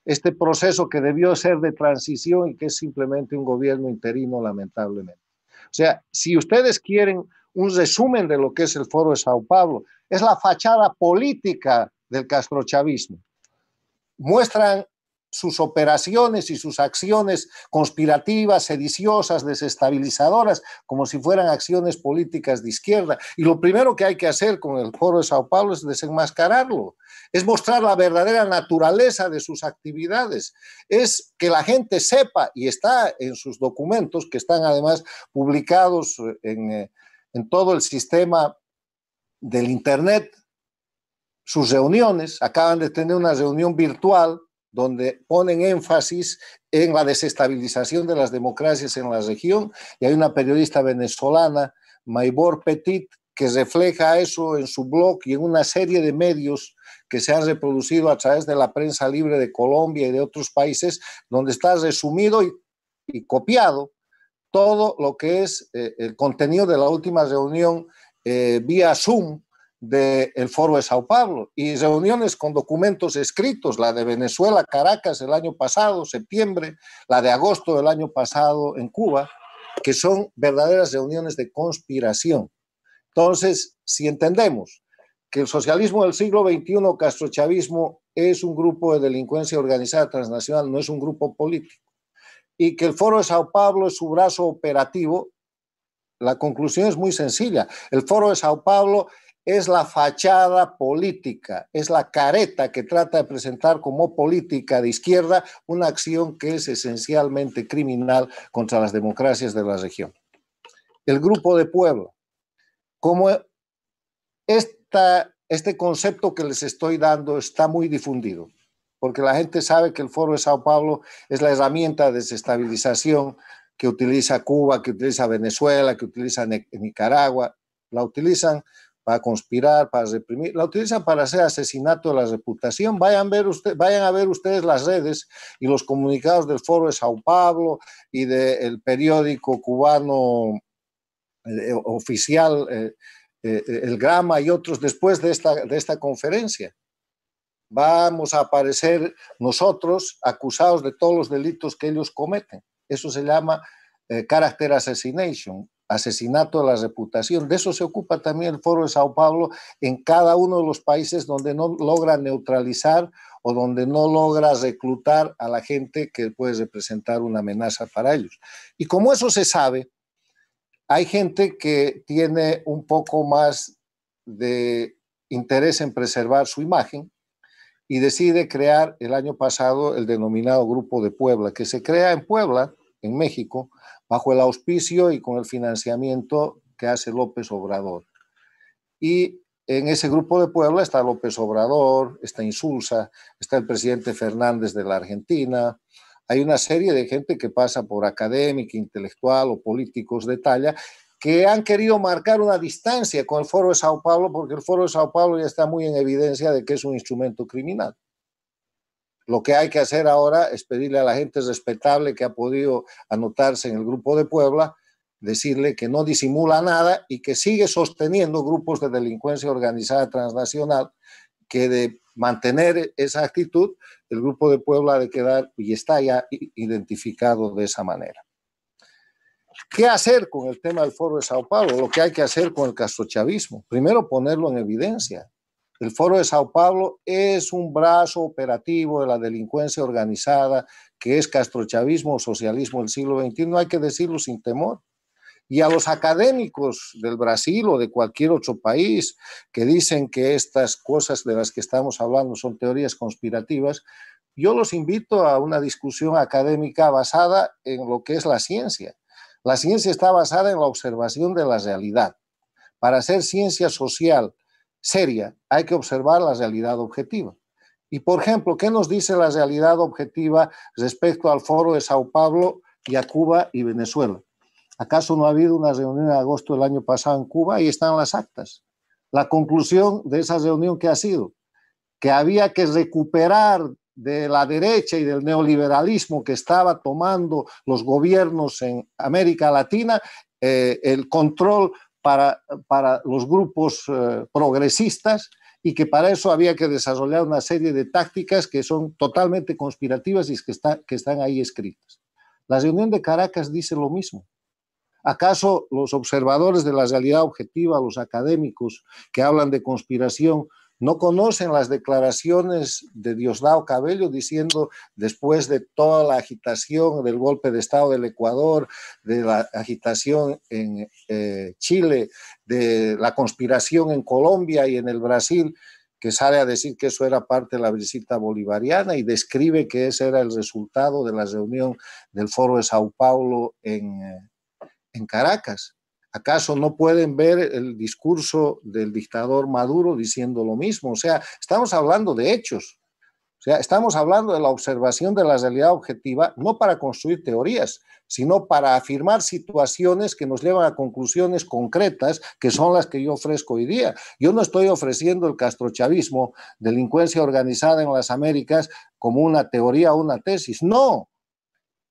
este proceso que debió ser de transición y que es simplemente un gobierno interino, lamentablemente. O sea, si ustedes quieren un resumen de lo que es el Foro de Sao Paulo, es la fachada política del castrochavismo. Muestran sus operaciones y sus acciones conspirativas, sediciosas, desestabilizadoras, como si fueran acciones políticas de izquierda. Y lo primero que hay que hacer con el Foro de Sao Paulo es desenmascararlo, es mostrar la verdadera naturaleza de sus actividades, es que la gente sepa, y está en sus documentos, que están además publicados en todo el sistema del Internet, sus reuniones. Acaban de tener una reunión virtual donde ponen énfasis en la desestabilización de las democracias en la región, y hay una periodista venezolana, Maybor Petit, que refleja eso en su blog y en una serie de medios que se han reproducido a través de la prensa libre de Colombia y de otros países, donde está resumido y copiado todo lo que es el contenido de la última reunión vía Zoom del Foro de Sao Paulo, y reuniones con documentos escritos, la de Venezuela, Caracas el año pasado, septiembre, la de agosto del año pasado en Cuba, que son verdaderas reuniones de conspiración. Entonces, si entendemos que el socialismo del siglo XXI, castrochavismo, es un grupo de delincuencia organizada transnacional, no es un grupo político, y que el Foro de Sao Paulo es su brazo operativo, la conclusión es muy sencilla. El Foro de Sao Paulo es la fachada política, es la careta que trata de presentar como política de izquierda una acción que es esencialmente criminal contra las democracias de la región. El Grupo de Puebla, como este concepto que les estoy dando está muy difundido, porque la gente sabe que el Foro de Sao Paulo es la herramienta de desestabilización que utiliza Cuba, que utiliza Venezuela, que utiliza Nicaragua, la utilizan para conspirar, para reprimir, la utilizan para hacer asesinato de la reputación. Vayan a ver ustedes las redes y los comunicados del Foro de Sao Paulo y del periódico cubano oficial, el Grama y otros, después de esta conferencia. Vamos a aparecer nosotros acusados de todos los delitos que ellos cometen. Eso se llama character assassination, asesinato de la reputación. De eso se ocupa también el Foro de Sao Paulo en cada uno de los países donde no logra neutralizar o donde no logra reclutar a la gente que puede representar una amenaza para ellos. Y como eso se sabe, hay gente que tiene un poco más de interés en preservar su imagen y decide crear el año pasado el denominado Grupo de Puebla, que se crea en Puebla, en México, bajo el auspicio y con el financiamiento que hace López Obrador. Y en ese Grupo de Puebla está López Obrador, está Insulza, está el presidente Fernández de la Argentina. Hay una serie de gente que pasa por académica, intelectual o políticos de talla que han querido marcar una distancia con el Foro de Sao Paulo, porque el Foro de Sao Paulo ya está muy en evidencia de que es un instrumento criminal. Lo que hay que hacer ahora es pedirle a la gente respetable que ha podido anotarse en el Grupo de Puebla, decirle que no disimula nada y que sigue sosteniendo grupos de delincuencia organizada transnacional, que de mantener esa actitud, el Grupo de Puebla ha de quedar y está ya identificado de esa manera. ¿Qué hacer con el tema del Foro de Sao Paulo? Lo que hay que hacer con el castrochavismo. Primero, ponerlo en evidencia. El Foro de Sao Paulo es un brazo operativo de la delincuencia organizada que es castrochavismo o socialismo del siglo XXI. Hay que decirlo sin temor. Y a los académicos del Brasil o de cualquier otro país que dicen que estas cosas de las que estamos hablando son teorías conspirativas, yo los invito a una discusión académica basada en lo que es la ciencia. La ciencia está basada en la observación de la realidad. Para hacer ciencia social seria hay que observar la realidad objetiva. Y, por ejemplo, ¿qué nos dice la realidad objetiva respecto al Foro de Sao Paulo y a Cuba y Venezuela? ¿Acaso no ha habido una reunión en agosto del año pasado en Cuba? Ahí están las actas. La conclusión de esa reunión, ¿qué ha sido? Que había que recuperar de la derecha y del neoliberalismo que estaba tomando los gobiernos en América Latina el control para los grupos progresistas, y que para eso había que desarrollar una serie de tácticas que son totalmente conspirativas y que están ahí escritas. La reunión de Caracas dice lo mismo. ¿Acaso los observadores de la realidad objetiva, los académicos que hablan de conspiración, no conocen las declaraciones de Diosdado Cabello diciendo, después de toda la agitación del golpe de Estado del Ecuador, de la agitación en Chile, de la conspiración en Colombia y en el Brasil, que sale a decir que eso era parte de la visita bolivariana y describe que ese era el resultado de la reunión del Foro de Sao Paulo en Caracas? ¿Acaso no pueden ver el discurso del dictador Maduro diciendo lo mismo? O sea, estamos hablando de hechos. O sea, estamos hablando de la observación de la realidad objetiva, no para construir teorías, sino para afirmar situaciones que nos llevan a conclusiones concretas, que son las que yo ofrezco hoy día. Yo no estoy ofreciendo el castrochavismo, delincuencia organizada en las Américas, como una teoría o una tesis. No.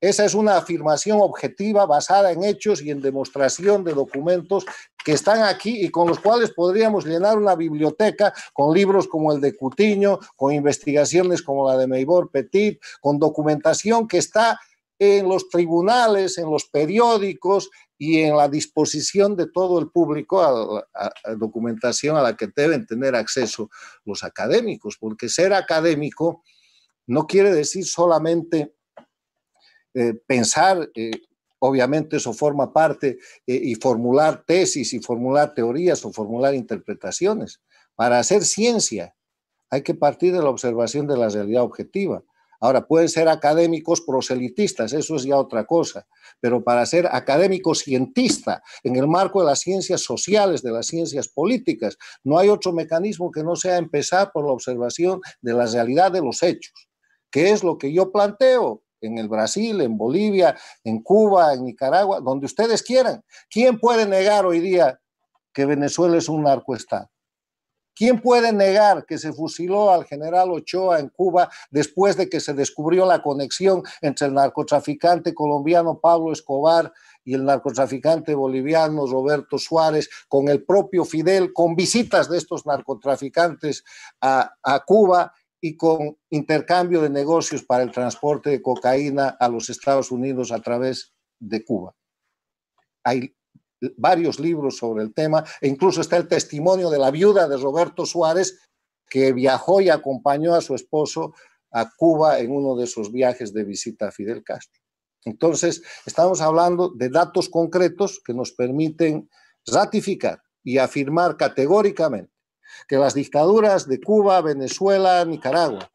Esa es una afirmación objetiva basada en hechos y en demostración de documentos que están aquí y con los cuales podríamos llenar una biblioteca con libros como el de Cutiño, con investigaciones como la de Meibor Petit, con documentación que está en los tribunales, en los periódicos y en la disposición de todo el público, a documentación a la que deben tener acceso los académicos, porque ser académico no quiere decir solamente pensar, obviamente eso forma parte, y formular tesis y formular teorías o formular interpretaciones. Para hacer ciencia hay que partir de la observación de la realidad objetiva. Ahora, pueden ser académicos proselitistas, eso es ya otra cosa, pero para ser académico cientista en el marco de las ciencias sociales, de las ciencias políticas, no hay otro mecanismo que no sea empezar por la observación de la realidad de los hechos, que es lo que yo planteo en el Brasil, en Bolivia, en Cuba, en Nicaragua, donde ustedes quieran. ¿Quién puede negar hoy día que Venezuela es un narcoestado? ¿Quién puede negar que se fusiló al general Ochoa en Cuba después de que se descubrió la conexión entre el narcotraficante colombiano Pablo Escobar y el narcotraficante boliviano Roberto Suárez, con el propio Fidel, con visitas de estos narcotraficantes a Cuba y con intercambio de negocios para el transporte de cocaína a los Estados Unidos a través de Cuba? Hay varios libros sobre el tema, e incluso está el testimonio de la viuda de Roberto Suárez, que viajó y acompañó a su esposo a Cuba en uno de esos viajes de visita a Fidel Castro. Entonces, estamos hablando de datos concretos que nos permiten ratificar y afirmar categóricamente que las dictaduras de Cuba, Venezuela, Nicaragua,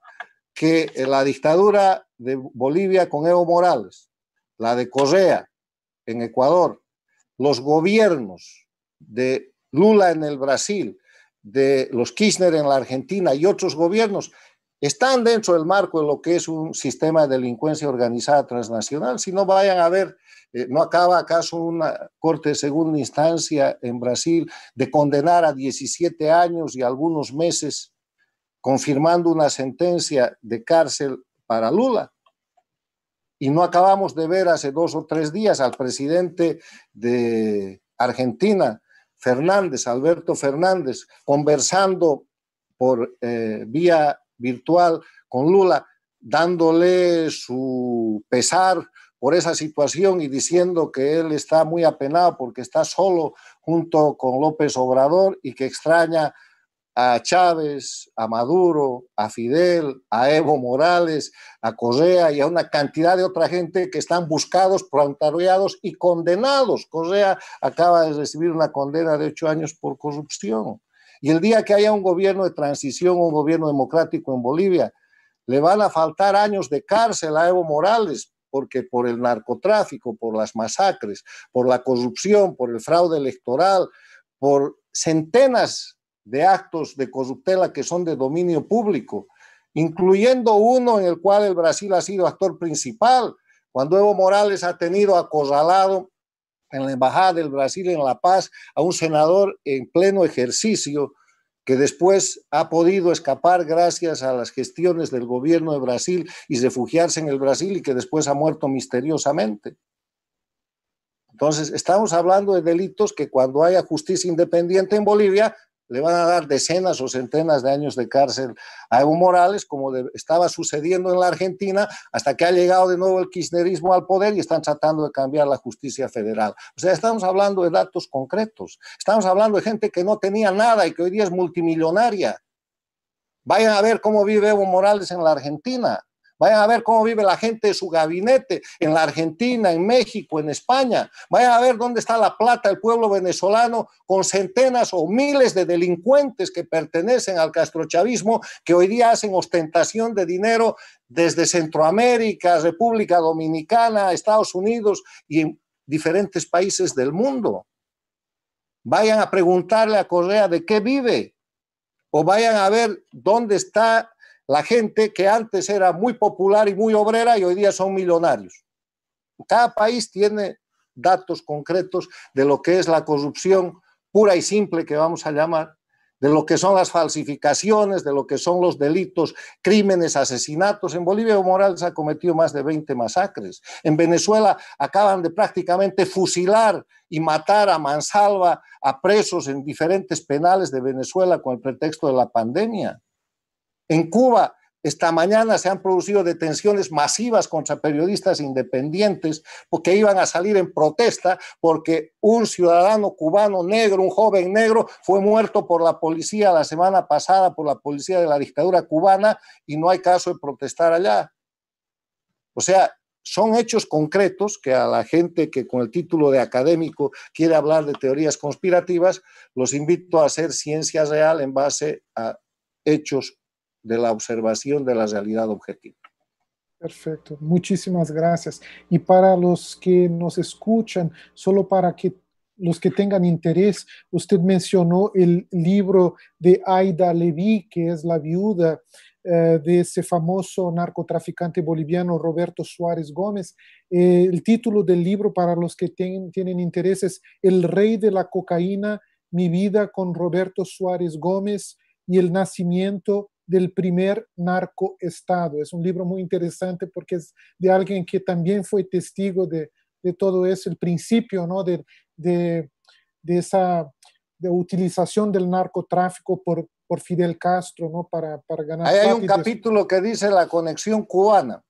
que la dictadura de Bolivia con Evo Morales, la de Correa en Ecuador, los gobiernos de Lula en el Brasil, de los Kirchner en la Argentina y otros gobiernos están dentro del marco de lo que es un sistema de delincuencia organizada transnacional. Si no, vayan a ver, ¿no acaba acaso una corte de segunda instancia en Brasil de condenar a 17 años y algunos meses, confirmando una sentencia de cárcel para Lula? Y no acabamos de ver hace 2 o 3 días al presidente de Argentina, Alberto Fernández, conversando por vía virtual con Lula, dándole su pesar por esa situación y diciendo que él está muy apenado porque está solo junto con López Obrador y que extraña a Chávez, a Maduro, a Fidel, a Evo Morales, a Correa y a una cantidad de otra gente que están buscados, plantareados y condenados. Correa acaba de recibir una condena de 8 años por corrupción. Y el día que haya un gobierno de transición, un gobierno democrático en Bolivia, le van a faltar años de cárcel a Evo Morales, porque por el narcotráfico, por las masacres, por la corrupción, por el fraude electoral, por centenas de actos de corruptela que son de dominio público, incluyendo uno en el cual el Brasil ha sido actor principal, cuando Evo Morales ha tenido acorralado en la Embajada del Brasil en La Paz a un senador en pleno ejercicio que después ha podido escapar gracias a las gestiones del gobierno de Brasil y refugiarse en el Brasil y que después ha muerto misteriosamente. Entonces, estamos hablando de delitos que cuando haya justicia independiente en Bolivia, le van a dar decenas o centenas de años de cárcel a Evo Morales, como estaba sucediendo en la Argentina, hasta que ha llegado de nuevo el kirchnerismo al poder y están tratando de cambiar la justicia federal. O sea, estamos hablando de datos concretos. Estamos hablando de gente que no tenía nada y que hoy día es multimillonaria. Vayan a ver cómo vive Evo Morales en la Argentina. Vayan a ver cómo vive la gente de su gabinete en la Argentina, en México, en España. Vayan a ver dónde está la plata del pueblo venezolano con centenas o miles de delincuentes que pertenecen al castrochavismo, que hoy día hacen ostentación de dinero desde Centroamérica, República Dominicana, Estados Unidos y en diferentes países del mundo. Vayan a preguntarle a Correa de qué vive, o vayan a ver dónde está la gente que antes era muy popular y muy obrera y hoy día son millonarios. Cada país tiene datos concretos de lo que es la corrupción pura y simple, que vamos a llamar, de lo que son las falsificaciones, de lo que son los delitos, crímenes, asesinatos. En Bolivia, Evo Morales ha cometido más de 20 masacres. En Venezuela acaban de prácticamente fusilar y matar a mansalva a presos en diferentes penales de Venezuela con el pretexto de la pandemia. En Cuba, esta mañana se han producido detenciones masivas contra periodistas independientes porque iban a salir en protesta porque un ciudadano cubano negro, un joven negro, fue muerto por la policía la semana pasada, por la policía de la dictadura cubana, y no hay caso de protestar allá. O sea, son hechos concretos que a la gente que con el título de académico quiere hablar de teorías conspirativas, los invito a hacer ciencia real en base a hechos de la observación de la realidad objetiva. Perfecto, muchísimas gracias. Y para los que nos escuchan, solo para que los que tengan interés, usted mencionó el libro de Aida Levy, que es la viuda de ese famoso narcotraficante boliviano Roberto Suárez Gómez. El título del libro, para los que tienen interés, es El rey de la cocaína, mi vida con Roberto Suárez Gómez y el nacimiento del primer narcoestado. Es un libro muy interesante porque es de alguien que también fue testigo de todo eso, el principio, ¿no? de esa de utilización del narcotráfico por Fidel Castro, ¿no? para ganar Ahí hay plata. un capítulo que dice la conexión cubana,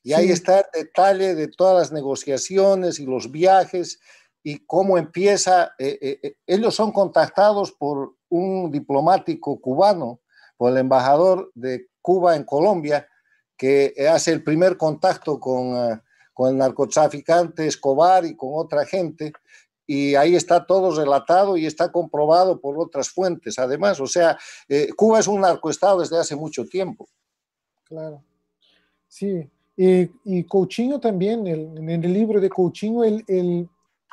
y sí. ahí está el detalle de todas las negociaciones y los viajes y cómo empieza. Ellos son contactados por un diplomático cubano, por el embajador de Cuba en Colombia, que hace el primer contacto con el narcotraficante Escobar y con otra gente, y ahí está todo relatado y está comprobado por otras fuentes, además. O sea, Cuba es un narcoestado desde hace mucho tiempo. Claro, sí. Y Coutinho también, en el libro de Coutinho, él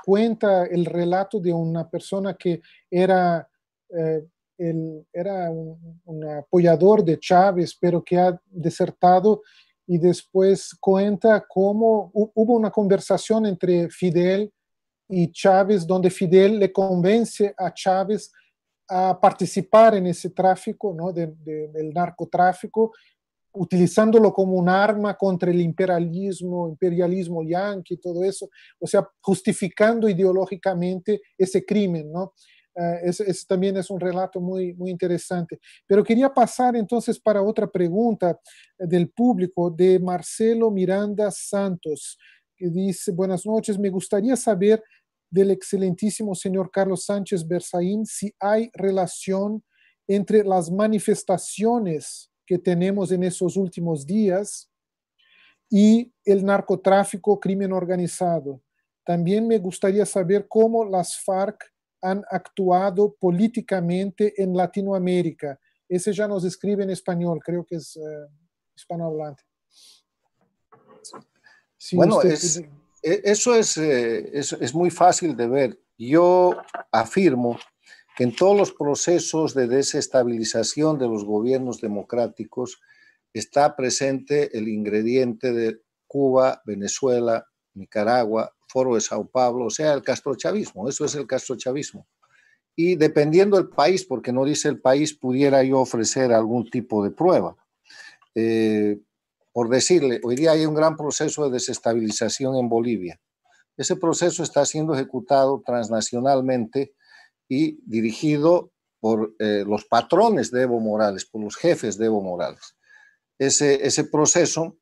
cuenta el relato de una persona que era... él era un apoyador de Chávez, pero que ha desertado, y después cuenta cómo hubo una conversación entre Fidel y Chávez, donde Fidel le convence a Chávez a participar en ese tráfico, ¿no? del narcotráfico, utilizándolo como un arma contra el imperialismo yanqui, todo eso, o sea, justificando ideológicamente ese crimen, ¿no? Ese también es un relato muy, muy interesante. Pero quería pasar entonces para otra pregunta del público, de Marcelo Miranda Santos, que dice: buenas noches, me gustaría saber del excelentísimo señor Carlos Sánchez Berzaín si hay relación entre las manifestaciones que tenemos en esos últimos días y el narcotráfico, crimen organizado. También me gustaría saber cómo las FARC han actuado políticamente en Latinoamérica. Ese ya nos escribe en español, creo que es hispanohablante. Sí, bueno, eso es muy fácil de ver. Yo afirmo que en todos los procesos de desestabilización de los gobiernos democráticos está presente el ingrediente de Cuba, Venezuela, Nicaragua, Foro de Sao Paulo, o sea, el castrochavismo. Eso es el castrochavismo. Y dependiendo del país, porque no dice el país, pudiera yo ofrecer algún tipo de prueba. Por decirle, hoy día hay un gran proceso de desestabilización en Bolivia. Ese proceso está siendo ejecutado transnacionalmente y dirigido por los patrones de Evo Morales, por los jefes de Evo Morales. Ese proceso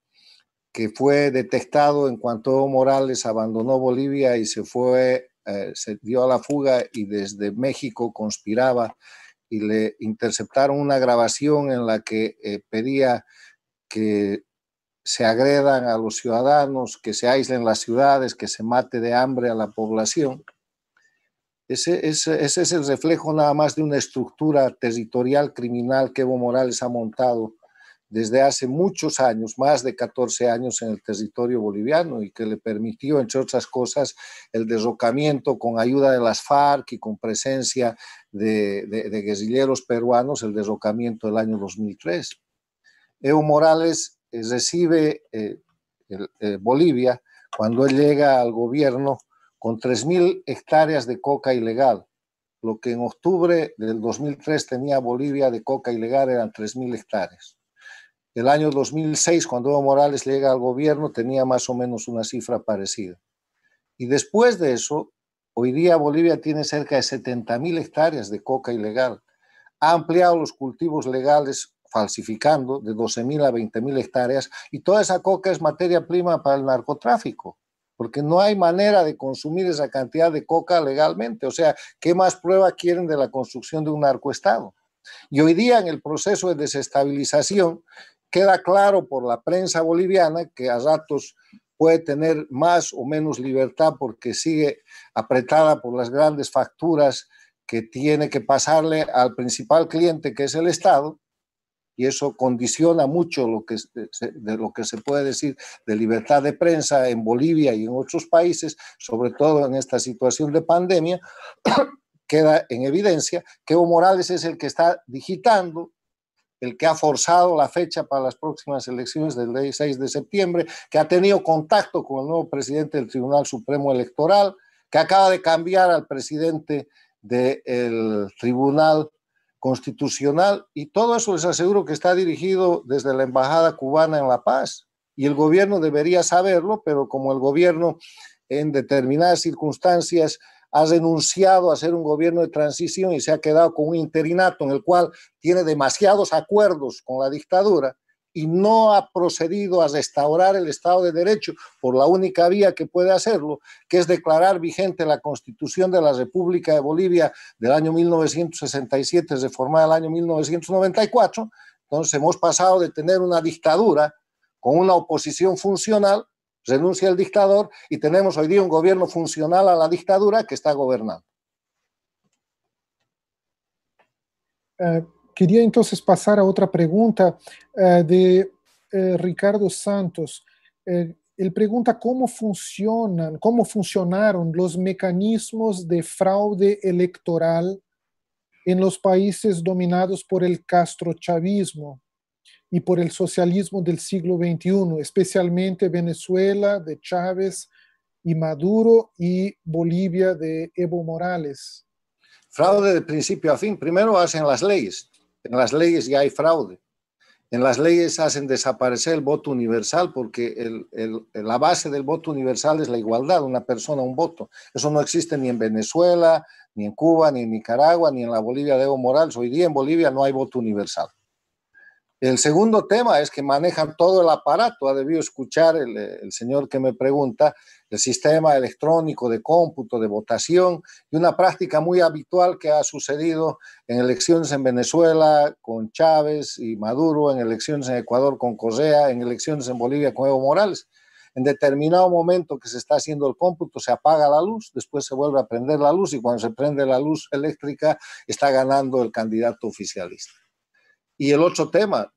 que fue detectado en cuanto Evo Morales abandonó Bolivia y se dio a la fuga y desde México conspiraba y le interceptaron una grabación en la que pedía que se agredan a los ciudadanos, que se aíslen las ciudades, que se mate de hambre a la población. Ese es el reflejo nada más de una estructura territorial criminal que Evo Morales ha montado desde hace muchos años, más de 14 años en el territorio boliviano y que le permitió, entre otras cosas, el derrocamiento con ayuda de las FARC y con presencia de guerrilleros peruanos, el derrocamiento del año 2003. Evo Morales recibe Bolivia cuando él llega al gobierno con 3.000 hectáreas de coca ilegal. Lo que en octubre del 2003 tenía Bolivia de coca ilegal eran 3.000 hectáreas. El año 2006, cuando Evo Morales llega al gobierno, tenía más o menos una cifra parecida. Y después de eso, hoy día Bolivia tiene cerca de 70.000 hectáreas de coca ilegal. Ha ampliado los cultivos legales falsificando de 12.000 a 20.000 hectáreas y toda esa coca es materia prima para el narcotráfico, porque no hay manera de consumir esa cantidad de coca legalmente. O sea, ¿qué más prueba quieren de la construcción de un narcoestado? Y hoy día en el proceso de desestabilización queda claro por la prensa boliviana que a ratos puede tener más o menos libertad porque sigue apretada por las grandes facturas que tiene que pasarle al principal cliente, que es el Estado, y eso condiciona mucho de lo que se puede decir de libertad de prensa en Bolivia y en otros países, sobre todo en esta situación de pandemia. Queda en evidencia que Evo Morales es el que está digitando, el que ha forzado la fecha para las próximas elecciones del 6 de septiembre, que ha tenido contacto con el nuevo presidente del Tribunal Supremo Electoral, que acaba de cambiar al presidente del Tribunal Constitucional, y todo eso les aseguro que está dirigido desde la Embajada Cubana en La Paz, y el gobierno debería saberlo, pero como el gobierno en determinadas circunstancias ha renunciado a ser un gobierno de transición y se ha quedado con un interinato en el cual tiene demasiados acuerdos con la dictadura y no ha procedido a restaurar el Estado de Derecho por la única vía que puede hacerlo, que es declarar vigente la Constitución de la República de Bolivia del año 1967, reformada el año 1994. Entonces hemos pasado de tener una dictadura con una oposición funcional, renuncia el dictador y tenemos hoy día un gobierno funcional a la dictadura que está gobernando. Quería entonces pasar a otra pregunta de Ricardo Santos. Él pregunta cómo funcionaron los mecanismos de fraude electoral en los países dominados por el castrochavismo y por el socialismo del siglo XXI, especialmente Venezuela de Chávez y Maduro y Bolivia de Evo Morales. Fraude de principio a fin. Primero hacen las leyes. En las leyes ya hay fraude. En las leyes hacen desaparecer el voto universal porque la base del voto universal es la igualdad, una persona, un voto. Eso no existe ni en Venezuela, ni en Cuba, ni en Nicaragua, ni en la Bolivia de Evo Morales. Hoy día en Bolivia no hay voto universal. El segundo tema es que manejan todo el aparato. Ha debido escuchar el señor que me pregunta el sistema electrónico de cómputo, de votación, y una práctica muy habitual que ha sucedido en elecciones en Venezuela con Chávez y Maduro, en elecciones en Ecuador con Correa, en elecciones en Bolivia con Evo Morales. En determinado momento que se está haciendo el cómputo se apaga la luz, después se vuelve a prender la luz y cuando se prende la luz eléctrica está ganando el candidato oficialista. Y el otro tema,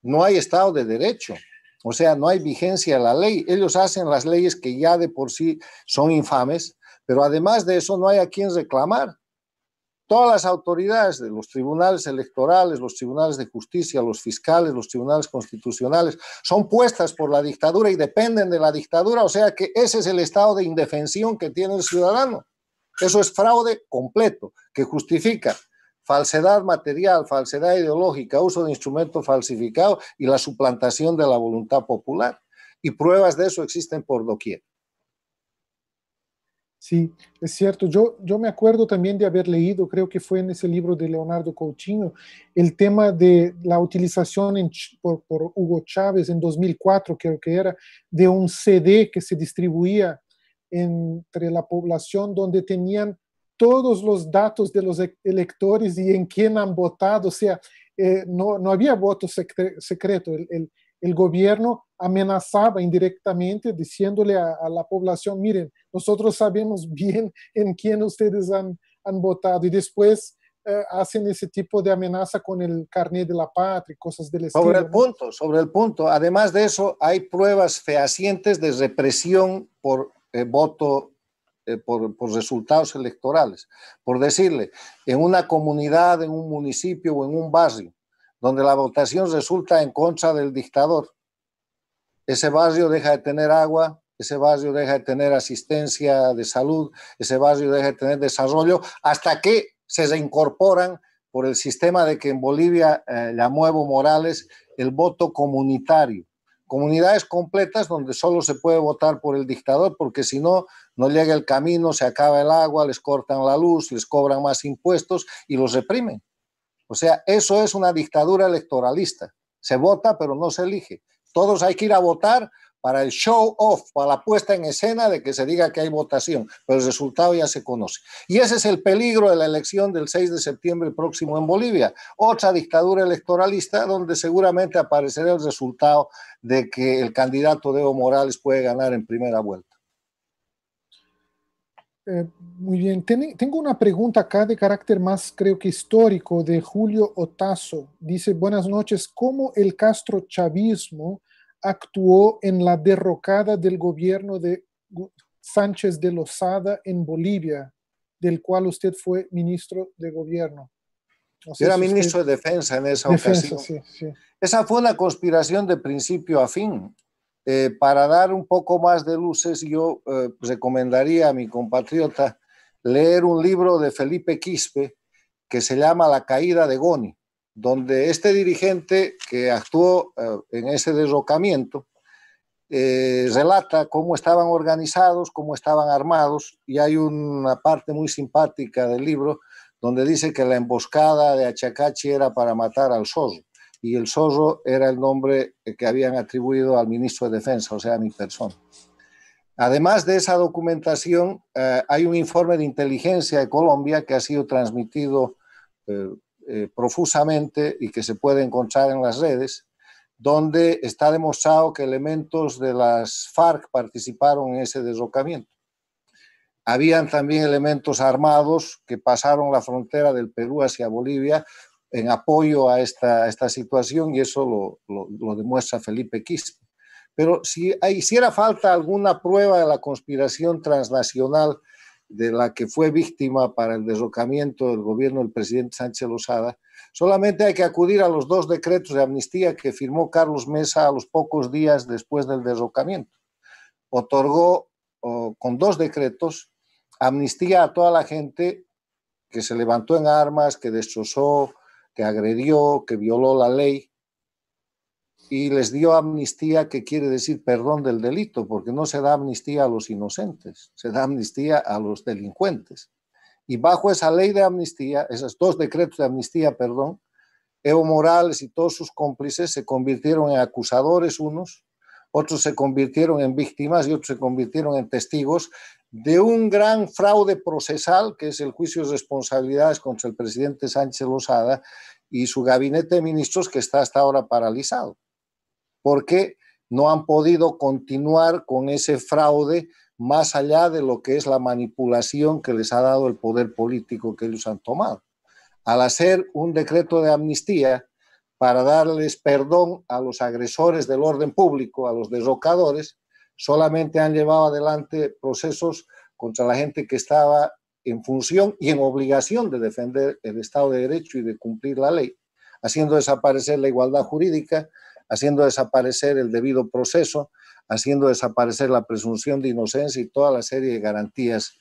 no hay Estado de Derecho, o sea, no hay vigencia de la ley. Ellos hacen las leyes que ya de por sí son infames, pero además de eso no hay a quien reclamar. Todas las autoridades de los tribunales electorales, los tribunales de justicia, los fiscales, los tribunales constitucionales, son puestas por la dictadura y dependen de la dictadura, o sea que ese es el estado de indefensión que tiene el ciudadano. Eso es fraude completo, que justifica falsedad material, falsedad ideológica, uso de instrumentos falsificados y la suplantación de la voluntad popular. Y pruebas de eso existen por doquier. Sí, es cierto. Yo me acuerdo también de haber leído, creo que fue en ese libro de Leonardo Coutinho, el tema de la utilización por Hugo Chávez en 2004, creo que era, de un CD que se distribuía entre la población donde tenían todos los datos de los electores y en quién han votado. O sea, no había voto secreto. El gobierno amenazaba indirectamente diciéndole a la población, miren, nosotros sabemos bien en quién ustedes han votado y después hacen ese tipo de amenaza con el carnet de la patria y cosas del estilo, ¿no? Sobre el punto. Además de eso, hay pruebas fehacientes de represión por voto, por resultados electorales. Por decirle, en una comunidad, en un municipio o en un barrio, donde la votación resulta en contra del dictador, ese barrio deja de tener agua, ese barrio deja de tener asistencia de salud, ese barrio deja de tener desarrollo, hasta que se reincorporan por el sistema de que en Bolivia llamó Evo Morales el voto comunitario. Comunidades completas donde solo se puede votar por el dictador, porque si no, no llega el camino, se acaba el agua, les cortan la luz, les cobran más impuestos y los reprimen. O sea, eso es una dictadura electoralista. Se vota, pero no se elige. Todos hay que ir a votar para el show off, para la puesta en escena de que se diga que hay votación, pero el resultado ya se conoce. Y ese es el peligro de la elección del 6 de septiembre próximo en Bolivia. Otra dictadura electoralista donde seguramente aparecerá el resultado de que el candidato de Evo Morales puede ganar en primera vuelta. Muy bien, tengo una pregunta acá de carácter más, creo que histórico, de Julio Otazo. Dice, buenas noches, ¿cómo el castrochavismo actuó en la derrocada del gobierno de Sánchez de Lozada en Bolivia, del cual usted fue ministro de gobierno? No Yo sé era si usted... ministro de Defensa en esa Defensa, ocasión. sí, sí. Esa fue una conspiración de principio a fin. Para dar un poco más de luces, yo recomendaría a mi compatriota leer un libro de Felipe Quispe que se llama La caída de Goni, donde este dirigente que actuó en ese derrocamiento relata cómo estaban organizados, cómo estaban armados, y hay una parte muy simpática del libro donde dice que la emboscada de Achacachi era para matar al Zorro, y el Zorro era el nombre que habían atribuido al ministro de Defensa, o sea, a mi persona. Además de esa documentación, hay un informe de inteligencia de Colombia que ha sido transmitido profusamente y que se puede encontrar en las redes, donde está demostrado que elementos de las FARC participaron en ese derrocamiento. Habían también elementos armados que pasaron la frontera del Perú hacia Bolivia en apoyo a esta situación, y eso lo demuestra Felipe Quispe. Pero si hiciera falta alguna prueba de la conspiración transnacional de la que fue víctima para el derrocamiento del gobierno del presidente Sánchez Lozada, solamente hay que acudir a los 2 decretos de amnistía que firmó Carlos Mesa a los pocos días después del derrocamiento. Otorgó con 2 decretos amnistía a toda la gente que se levantó en armas, que destrozó, que agredió, que violó la ley, y les dio amnistía, que quiere decir perdón del delito, porque no se da amnistía a los inocentes, se da amnistía a los delincuentes. Y bajo esa ley de amnistía, esos 2 decretos de amnistía, perdón, Evo Morales y todos sus cómplices se convirtieron en acusadores unos, otros se convirtieron en víctimas y otros se convirtieron en testigos de un gran fraude procesal, que es el juicio de responsabilidades contra el presidente Sánchez Lozada y su gabinete de ministros, que está hasta ahora paralizado, porque no han podido continuar con ese fraude más allá de lo que es la manipulación que les ha dado el poder político que ellos han tomado. Al hacer un decreto de amnistía para darles perdón a los agresores del orden público, a los derrocadores, solamente han llevado adelante procesos contra la gente que estaba en función y en obligación de defender el Estado de Derecho y de cumplir la ley, haciendo desaparecer la igualdad jurídica, haciendo desaparecer el debido proceso, haciendo desaparecer la presunción de inocencia y toda la serie de garantías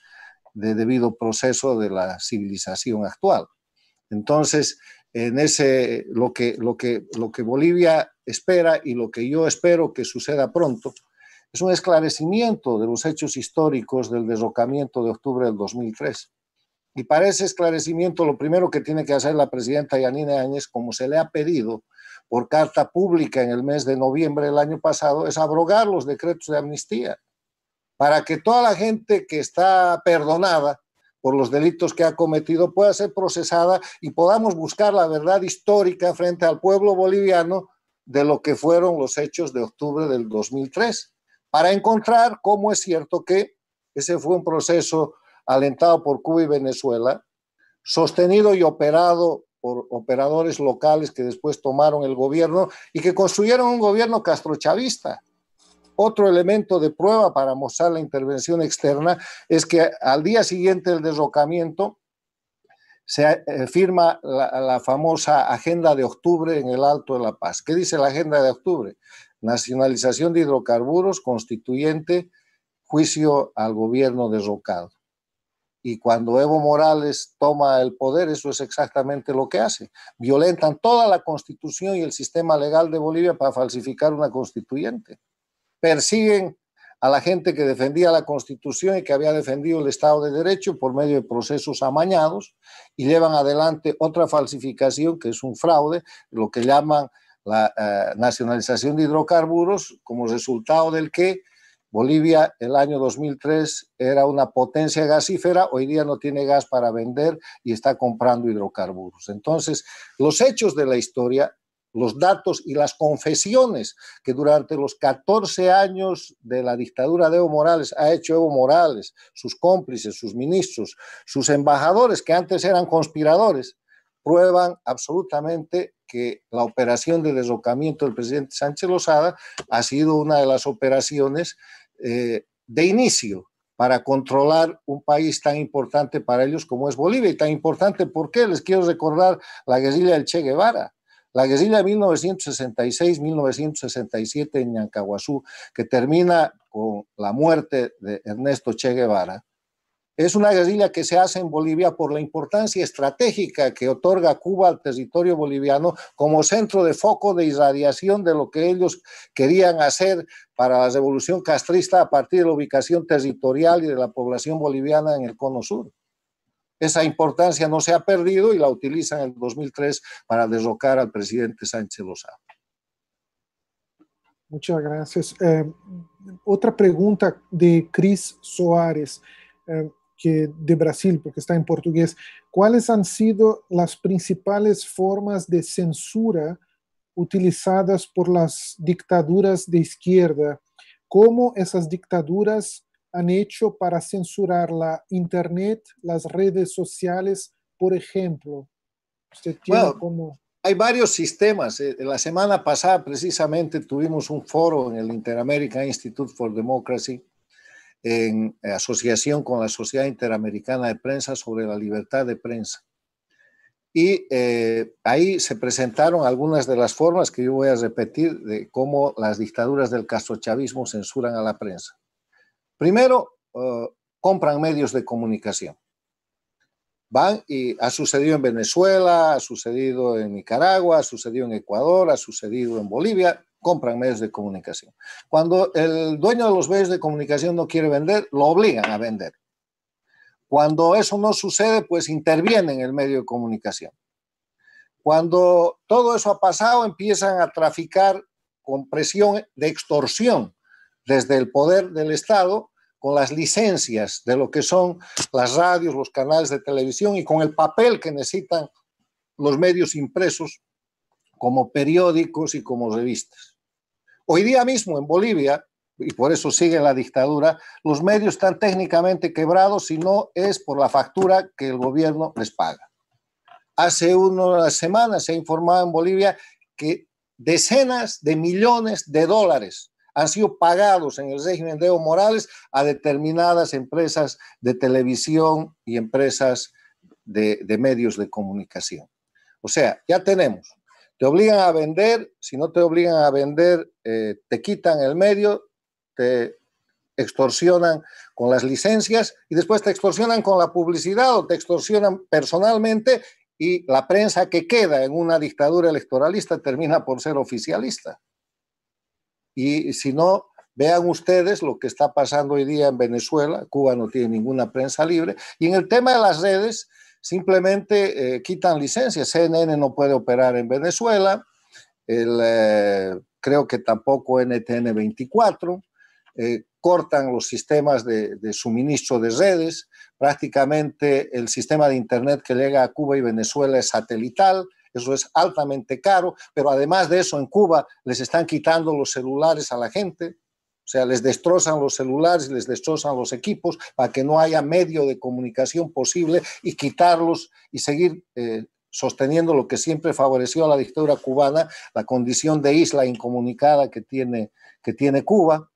de debido proceso de la civilización actual. Entonces, lo que Bolivia espera y lo que yo espero que suceda pronto es un esclarecimiento de los hechos históricos del derrocamiento de octubre del 2003. Y para ese esclarecimiento lo primero que tiene que hacer la presidenta Yanine Áñez, como se le ha pedido por carta pública en el mes de noviembre del año pasado, es abrogar los decretos de amnistía para que toda la gente que está perdonada por los delitos que ha cometido pueda ser procesada y podamos buscar la verdad histórica frente al pueblo boliviano de lo que fueron los hechos de octubre del 2003, para encontrar cómo es cierto que ese fue un proceso alentado por Cuba y Venezuela, sostenido y operado por operadores locales que después tomaron el gobierno y que construyeron un gobierno castrochavista. Otro elemento de prueba para mostrar la intervención externa es que al día siguiente del derrocamiento se firma la famosa Agenda de Octubre en el Alto de La Paz. ¿Qué dice la Agenda de Octubre? Nacionalización de hidrocarburos, constituyente, juicio al gobierno derrocado. Y cuando Evo Morales toma el poder, eso es exactamente lo que hace. Violentan toda la constitución y el sistema legal de Bolivia para falsificar una constituyente. Persiguen a la gente que defendía la constitución y que había defendido el Estado de Derecho por medio de procesos amañados y llevan adelante otra falsificación que es un fraude, lo que llaman la nacionalización de hidrocarburos, como resultado del que Bolivia el año 2003 era una potencia gasífera, hoy día no tiene gas para vender y está comprando hidrocarburos. Entonces, los hechos de la historia, los datos y las confesiones que durante los 14 años de la dictadura de Evo Morales ha hecho Evo Morales, sus cómplices, sus ministros, sus embajadores que antes eran conspiradores, prueban absolutamente que la operación de derrocamiento del presidente Sánchez Lozada ha sido una de las operaciones de inicio para controlar un país tan importante para ellos como es Bolivia. Y tan importante, ¿por qué? Les quiero recordar la guerrilla del Che Guevara. La guerrilla de 1966-1967 en Ñancahuazú, que termina con la muerte de Ernesto Che Guevara, es una guerrilla que se hace en Bolivia por la importancia estratégica que otorga Cuba al territorio boliviano como centro de foco de irradiación de lo que ellos querían hacer para la revolución castrista a partir de la ubicación territorial y de la población boliviana en el cono sur. Esa importancia no se ha perdido y la utilizan en el 2003 para derrocar al presidente Sánchez Lozada. Muchas gracias. Otra pregunta de Cris Soares, que de Brasil, porque está en portugués. ¿Cuáles han sido las principales formas de censura utilizadas por las dictaduras de izquierda? ¿Cómo esas dictaduras han hecho para censurar la Internet, las redes sociales, por ejemplo? ¿Usted tiene como...? Hay varios sistemas. La semana pasada precisamente tuvimos un foro en el Inter-American Institute for Democracy en asociación con la Sociedad Interamericana de Prensa sobre la libertad de prensa. Y ahí se presentaron algunas de las formas que yo voy a repetir de cómo las dictaduras del castrochavismo censuran a la prensa. Primero, compran medios de comunicación. Van y ha sucedido en Venezuela, ha sucedido en Nicaragua, ha sucedido en Ecuador, ha sucedido en Bolivia, compran medios de comunicación. Cuando el dueño de los medios de comunicación no quiere vender, lo obligan a vender. Cuando eso no sucede, pues intervienen en el medio de comunicación. Cuando todo eso ha pasado, empiezan a traficar con presión de extorsión desde el poder del Estado, con las licencias de lo que son las radios, los canales de televisión y con el papel que necesitan los medios impresos como periódicos y como revistas. Hoy día mismo en Bolivia, y por eso sigue la dictadura, los medios están técnicamente quebrados si no es por la factura que el gobierno les paga. Hace unas semanas se ha informado en Bolivia que decenas de millones de dólares han sido pagados en el régimen de Evo Morales a determinadas empresas de televisión y empresas de medios de comunicación. O sea, ya tenemos, te obligan a vender, si no te obligan a vender, te quitan el medio, te extorsionan con las licencias y después te extorsionan con la publicidad o te extorsionan personalmente y la prensa que queda en una dictadura electoralista termina por ser oficialista. Y si no, Vean ustedes lo que está pasando hoy día en Venezuela. Cuba no tiene ninguna prensa libre. Y en el tema de las redes, simplemente quitan licencias. CNN no puede operar en Venezuela. Creo que tampoco NTN 24. Cortan los sistemas de suministro de redes. Prácticamente el sistema de Internet que llega a Cuba y Venezuela es satelital. Eso es altamente caro, pero además de eso en Cuba les están quitando los celulares a la gente. O sea, les destrozan los celulares, les destrozan los equipos para que no haya medio de comunicación posible y quitarlos y seguir sosteniendo lo que siempre favoreció a la dictadura cubana, la condición de isla incomunicada que tiene Cuba.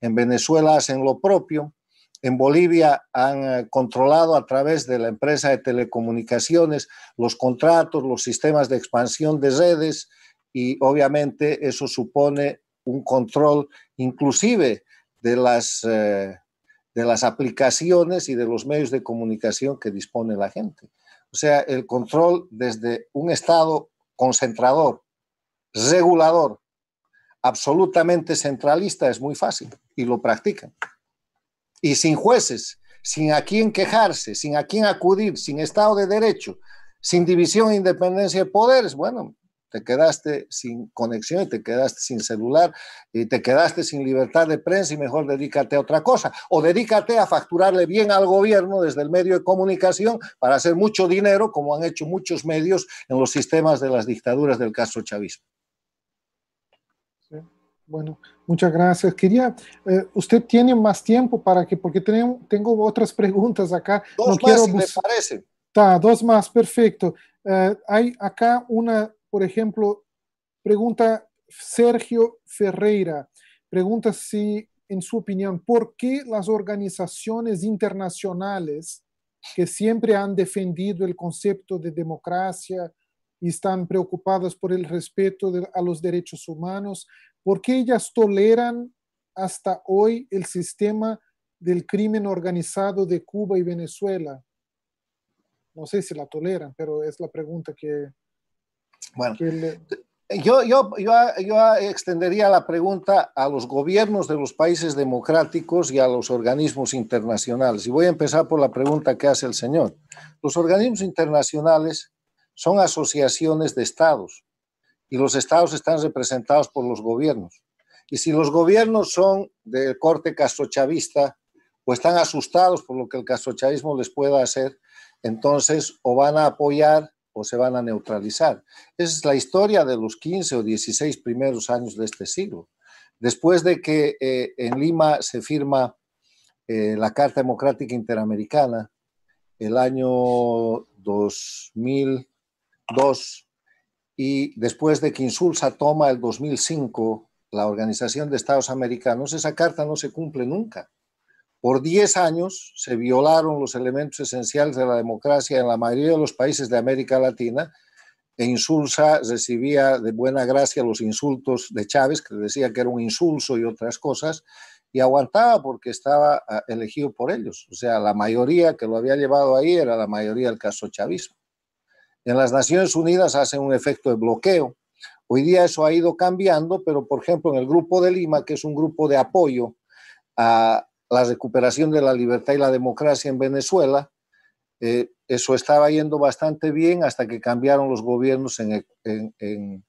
En Venezuela hacen lo propio. En Bolivia han controlado a través de la empresa de telecomunicaciones los contratos, los sistemas de expansión de redes y obviamente eso supone un control inclusive de las aplicaciones y de los medios de comunicación que dispone la gente. O sea, el control desde un Estado concentrador, regulador, absolutamente centralista es muy fácil y lo practican. Y sin jueces, sin a quién quejarse, sin a quién acudir, sin Estado de Derecho, sin división e independencia de poderes, bueno, te quedaste sin conexión y te quedaste sin celular y te quedaste sin libertad de prensa y mejor dedícate a otra cosa. O dedícate a facturarle bien al gobierno desde el medio de comunicación para hacer mucho dinero, como han hecho muchos medios en los sistemas de las dictaduras del castrochavismo. Sí. Bueno, muchas gracias. Usted tiene más tiempo porque tengo otras preguntas acá. Dos más, si le parece. Dos más, perfecto. Hay acá una, por ejemplo, pregunta Sergio Ferreira. Pregunta si, en su opinión, ¿por qué las organizaciones internacionales que siempre han defendido el concepto de democracia y están preocupadas por el respeto a los derechos humanos, por qué ellas toleran hasta hoy el sistema del crimen organizado de Cuba y Venezuela? No sé si la toleran, pero es la pregunta que... Bueno, yo extendería la pregunta a los gobiernos de los países democráticos y a los organismos internacionales. Y voy a empezar por la pregunta que hace el señor. Los organismos internacionales son asociaciones de estados y los estados están representados por los gobiernos. Y si los gobiernos son del corte castrochavista o están asustados por lo que el castrochavismo les pueda hacer, entonces o van a apoyar o se van a neutralizar. Esa es la historia de los 15 o 16 primeros años de este siglo. Después de que en Lima se firma la Carta Democrática Interamericana, el año 2002, y después de que Insulza toma el 2005 la Organización de Estados Americanos, esa carta no se cumple nunca. Por 10 años se violaron los elementos esenciales de la democracia en la mayoría de los países de América Latina e Insulza recibía de buena gracia los insultos de Chávez, que decía que era un insulso y otras cosas, y aguantaba porque estaba elegido por ellos. O sea, la mayoría que lo había llevado ahí era la mayoría del castrochavismo. En las Naciones Unidas hacen un efecto de bloqueo. Hoy día eso ha ido cambiando, pero por ejemplo en el Grupo de Lima, que es un grupo de apoyo a la recuperación de la libertad y la democracia en Venezuela, eso estaba yendo bastante bien hasta que cambiaron los gobiernos en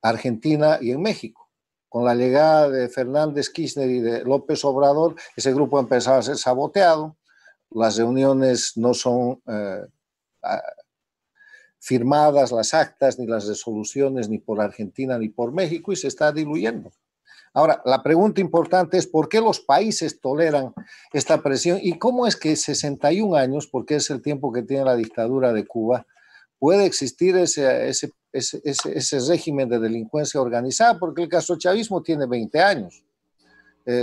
Argentina y en México. Con la llegada de Fernández Kirchner y de López Obrador, ese grupo empezó a ser saboteado, las reuniones no son firmadas, las actas ni las resoluciones ni por Argentina ni por México y se está diluyendo. Ahora, la pregunta importante es ¿por qué los países toleran esta presión? ¿Y cómo es que 61 años, porque es el tiempo que tiene la dictadura de Cuba, puede existir ese régimen de delincuencia organizada? Porque el castrochavismo tiene 20 años.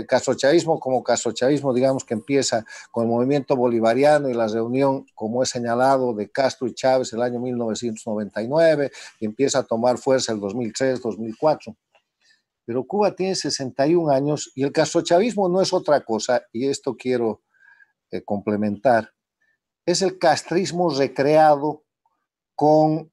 Castrochavismo como castrochavismo, digamos que empieza con el movimiento bolivariano y la reunión, como he señalado, de Castro y Chávez el año 1999, y empieza a tomar fuerza el 2003, 2004. Pero Cuba tiene 61 años y el castrochavismo no es otra cosa, y esto quiero complementar, es el castrismo recreado con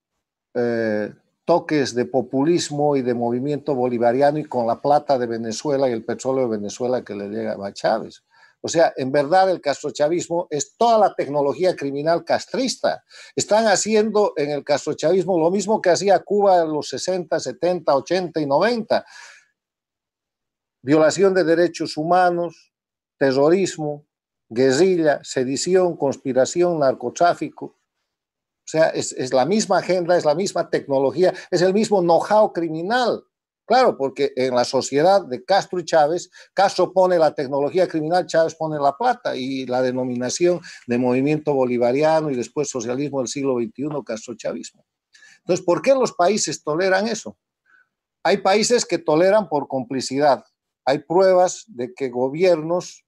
toques de populismo y de movimiento bolivariano y con la plata de Venezuela y el petróleo de Venezuela que le llega a Chávez. O sea, en verdad el castrochavismo es toda la tecnología criminal castrista. Están haciendo en el castrochavismo lo mismo que hacía Cuba en los 60, 70, 80 y 90. Violación de derechos humanos, terrorismo, guerrilla, sedición, conspiración, narcotráfico. O sea, es la misma agenda, es la misma tecnología, es el mismo know-how criminal. Claro, porque en la sociedad de Castro y Chávez, Castro pone la tecnología criminal, Chávez pone la plata y la denominación de movimiento bolivariano y después socialismo del siglo XXI, castrochavismo. Entonces, ¿por qué los países toleran eso? Hay países que toleran por complicidad. Hay pruebas de que gobiernos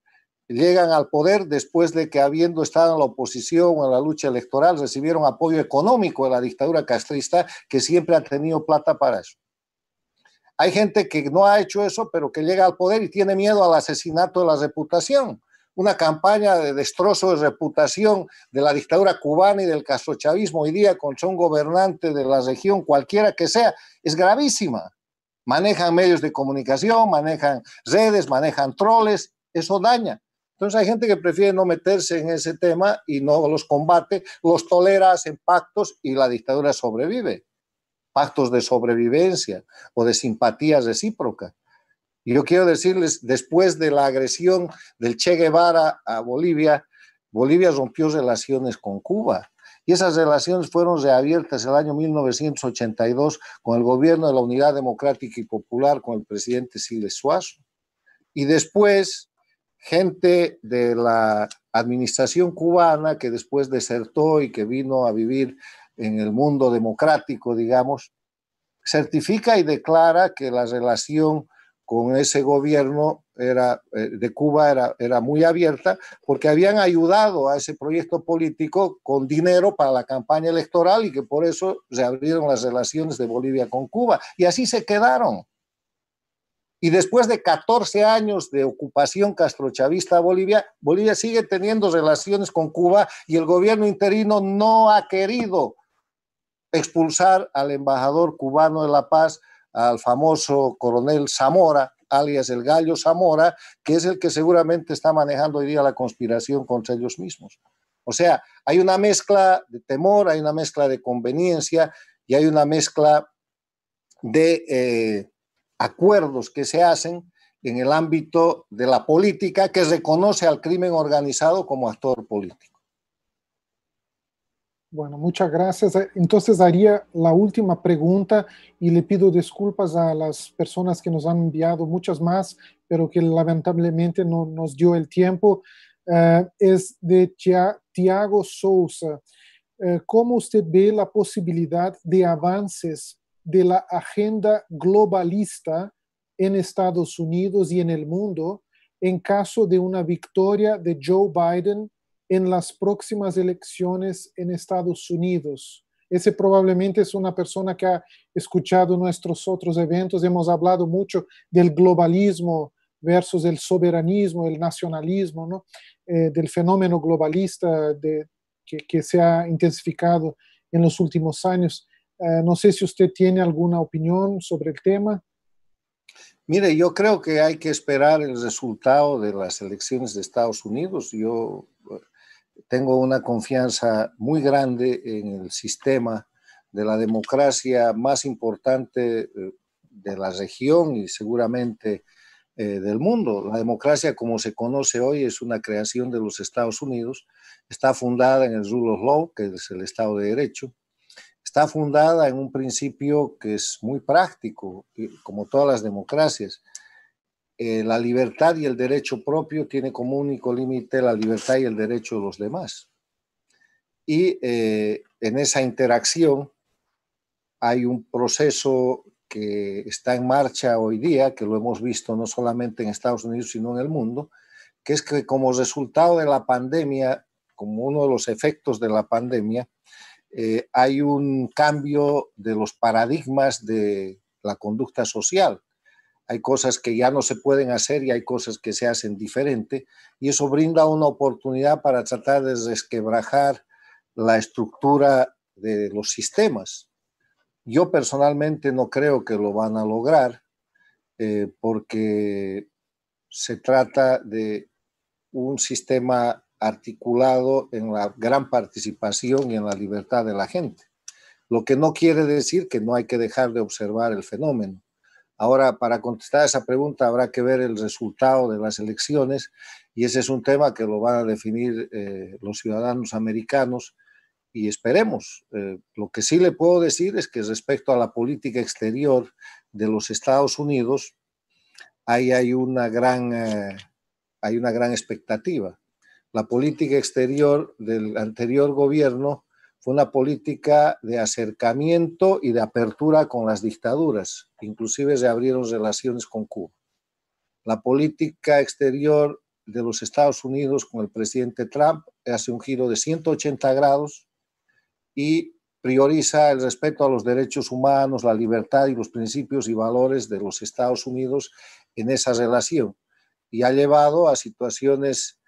llegan al poder después de que, habiendo estado en la oposición o en la lucha electoral, recibieron apoyo económico de la dictadura castrista, que siempre ha tenido plata para eso. Hay gente que no ha hecho eso, pero que llega al poder y tiene miedo al asesinato de la reputación. Una campaña de destrozo de reputación de la dictadura cubana y del castrochavismo hoy día contra un gobernante de la región, cualquiera que sea, es gravísima. Manejan medios de comunicación, manejan redes, manejan troles, eso daña. Entonces hay gente que prefiere no meterse en ese tema y no los combate, los tolera, hacen pactos y la dictadura sobrevive. Pactos de sobrevivencia o de simpatía recíproca. Y yo quiero decirles, después de la agresión del Che Guevara a Bolivia, Bolivia rompió relaciones con Cuba. Y esas relaciones fueron reabiertas el año 1982 con el gobierno de la Unidad Democrática y Popular, con el presidente Siles Suazo. Y después, gente de la administración cubana que después desertó y que vino a vivir en el mundo democrático, digamos, certifica y declara que la relación con ese gobierno de Cuba era muy abierta, porque habían ayudado a ese proyecto político con dinero para la campaña electoral y que por eso se abrieron las relaciones de Bolivia con Cuba. Y así se quedaron. Y después de 14 años de ocupación castrochavista a Bolivia, Bolivia sigue teniendo relaciones con Cuba y el gobierno interino no ha querido expulsar al embajador cubano de La Paz, al famoso coronel Zamora, alias el Gallo Zamora, que es el que seguramente está manejando hoy día la conspiración contra ellos mismos. O sea, hay una mezcla de temor, hay una mezcla de conveniencia y hay una mezcla de acuerdos que se hacen en el ámbito de la política, que reconoce al crimen organizado como actor político. Bueno, muchas gracias. Entonces haría la última pregunta y le pido disculpas a las personas que nos han enviado muchas más, pero que lamentablemente no nos dio el tiempo. Es de Tiago Sousa. ¿Cómo usted ve la posibilidad de avances de la agenda globalista en Estados Unidos y en el mundo en caso de una victoria de Joe Biden en las próximas elecciones en Estados Unidos? Ese probablemente es una persona que ha escuchado nuestros otros eventos. Hemos hablado mucho del globalismo versus el soberanismo, el nacionalismo, ¿no? Del fenómeno globalista que se ha intensificado en los últimos años. No sé si usted tiene alguna opinión sobre el tema. Mire, yo creo que hay que esperar el resultado de las elecciones de Estados Unidos. Yo tengo una confianza muy grande en el sistema de la democracia más importante de la región y seguramente del mundo. La democracia, como se conoce hoy, es una creación de los Estados Unidos. Está fundada en el rule of law, que es el Estado de Derecho. Está fundada en un principio que es muy práctico, como todas las democracias. La libertad y el derecho propio tiene como único límite la libertad y el derecho de los demás. Y en esa interacción hay un proceso que está en marcha hoy día, que lo hemos visto no solamente en Estados Unidos, sino en el mundo, que es que como resultado de la pandemia, como uno de los efectos de la pandemia, hay un cambio de los paradigmas de la conducta social. Hay cosas que ya no se pueden hacer y hay cosas que se hacen diferente, y eso brinda una oportunidad para tratar de resquebrajar la estructura de los sistemas. Yo personalmente no creo que lo van a lograr porque se trata de un sistema articulado en la gran participación y en la libertad de la gente, lo que no quiere decir que no hay que dejar de observar el fenómeno. Ahora, para contestar a esa pregunta habrá que ver el resultado de las elecciones y ese es un tema que lo van a definir los ciudadanos americanos y esperemos. Lo que sí le puedo decir es que respecto a la política exterior de los Estados Unidos hay una gran expectativa. La política exterior del anterior gobierno fue una política de acercamiento y de apertura con las dictaduras, inclusive se abrieron relaciones con Cuba. La política exterior de los Estados Unidos con el presidente Trump hace un giro de 180 grados y prioriza el respeto a los derechos humanos, la libertad y los principios y valores de los Estados Unidos en esa relación y ha llevado a situaciones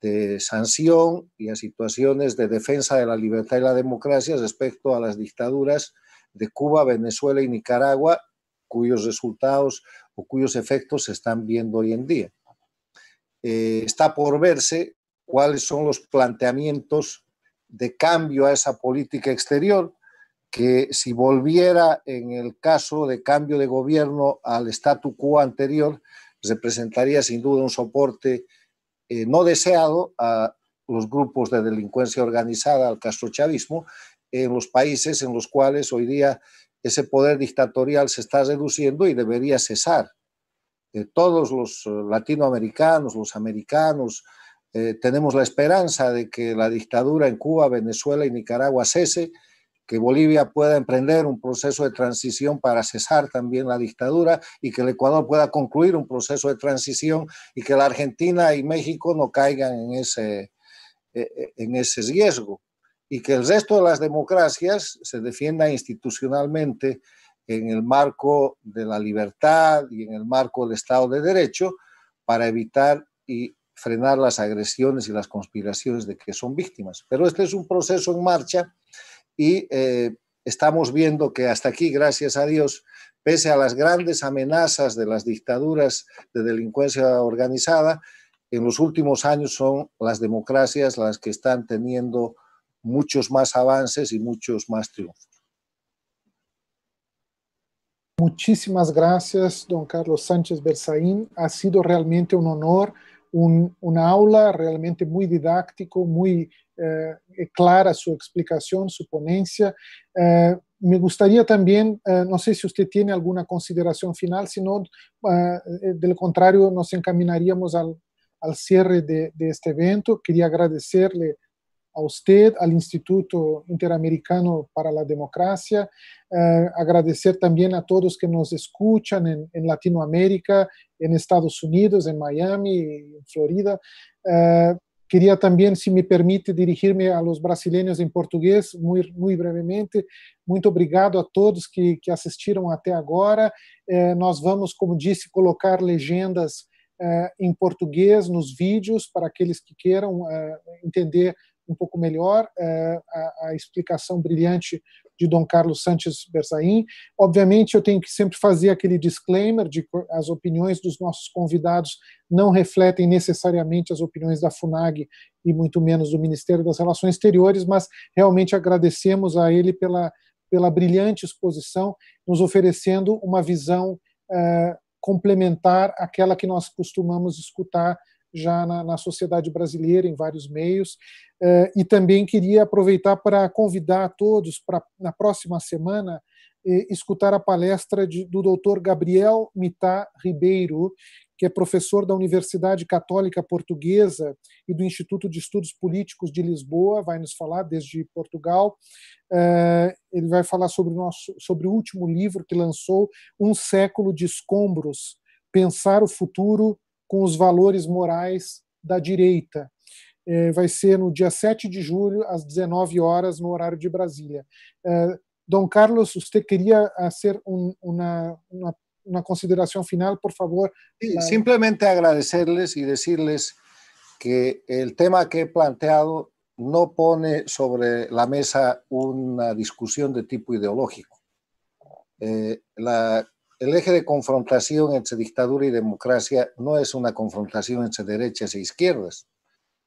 de sanción y a situaciones de defensa de la libertad y la democracia respecto a las dictaduras de Cuba, Venezuela y Nicaragua, cuyos resultados o cuyos efectos se están viendo hoy en día. Está por verse cuáles son los planteamientos de cambio a esa política exterior, que si volviera en el caso de cambio de gobierno al statu quo anterior, representaría sin duda un soporte no deseado a los grupos de delincuencia organizada, al castrochavismo, en los países en los cuales hoy día ese poder dictatorial se está reduciendo y debería cesar. Todos los latinoamericanos, los americanos, tenemos la esperanza de que la dictadura en Cuba, Venezuela y Nicaragua cese, que Bolivia pueda emprender un proceso de transición para cesar también la dictadura y que el Ecuador pueda concluir un proceso de transición y que la Argentina y México no caigan en ese riesgo y que el resto de las democracias se defienda institucionalmente en el marco de la libertad y en el marco del Estado de Derecho para evitar y frenar las agresiones y las conspiraciones de que son víctimas. Pero este es un proceso en marcha y estamos viendo que hasta aquí, gracias a Dios, pese a las grandes amenazas de las dictaduras de delincuencia organizada, en los últimos años son las democracias las que están teniendo muchos más avances y muchos más triunfos. Muchísimas gracias, don Carlos Sánchez Berzaín. Ha sido realmente un honor, una aula realmente muy didáctico, muy clara su explicación, su ponencia. Me gustaría también, no sé si usted tiene alguna consideración final, sino del contrario nos encaminaríamos al cierre de este evento. Quería agradecerle a usted, al Instituto Interamericano para la Democracia, agradecer también a todos que nos escuchan en Latinoamérica, en Estados Unidos, en Miami, en Florida. Queria também, se me permite, dirigir-me a los brasileiros em português, muito brevemente. Muito obrigado a todos que assistiram até agora. Nós vamos, como disse, colocar legendas em português nos vídeos para aqueles que queiram entender um pouco melhor a explicação brilhante de Dom Carlos Sánchez Berzaín. Obviamente, eu tenho que sempre fazer aquele disclaimer de que as opiniões dos nossos convidados não refletem necessariamente as opiniões da FUNAG e muito menos do Ministério das Relações Exteriores, mas realmente agradecemos a ele pela brilhante exposição, nos oferecendo uma visão complementar àquela que nós costumamos escutar já na sociedade brasileira, em vários meios. E também queria aproveitar para convidar a todos para, na próxima semana, escutar a palestra do Dr. Gabriel Mitá Ribeiro, que é professor da Universidade Católica Portuguesa e do Instituto de Estudos Políticos de Lisboa, vai nos falar desde Portugal. Ele vai falar sobre o último livro que lançou, Um Século de Escombros, Pensar o Futuro com os Valores Morais da Direita. Vai ser no dia 7 de julho, às 19 horas, no horário de Brasília. Dom Carlos, você queria fazer uma consideração final, por favor? Sí, simplemente agradecerles y decirles que el tema que he planteado no pone sobre la mesa una discusión de tipo ideológico. el eje de confrontación entre dictadura y democracia no es una confrontación entre derechas e izquierdas,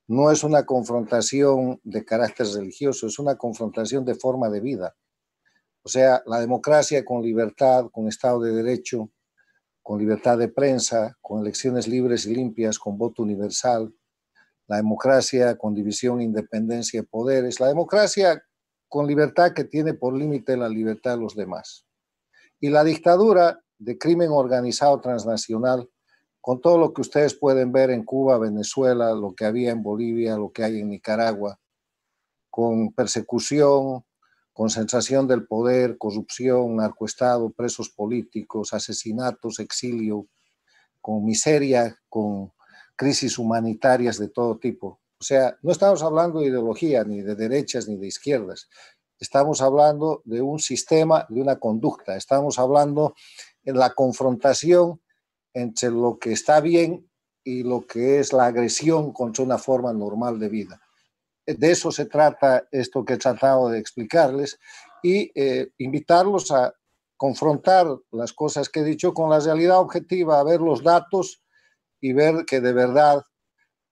no es una confrontación de carácter religioso, es una confrontación de forma de vida. O sea, la democracia con libertad, con Estado de Derecho, con libertad de prensa, con elecciones libres y limpias, con voto universal, la democracia con división, independencia de poderes, la democracia con libertad que tiene por límite la libertad de los demás. Y la dictadura de crimen organizado transnacional, con todo lo que ustedes pueden ver en Cuba, Venezuela, lo que había en Bolivia, lo que hay en Nicaragua, con persecución, concentración del poder, corrupción, narcoestado, presos políticos, asesinatos, exilio, con miseria, con crisis humanitarias de todo tipo. O sea, no estamos hablando de ideología, ni de derechas, ni de izquierdas. Estamos hablando de un sistema, de una conducta. Estamos hablando en la confrontación entre lo que está bien y lo que es la agresión contra una forma normal de vida. De eso se trata esto que he tratado de explicarles y invitarlos a confrontar las cosas que he dicho con la realidad objetiva, a ver los datos y ver que de verdad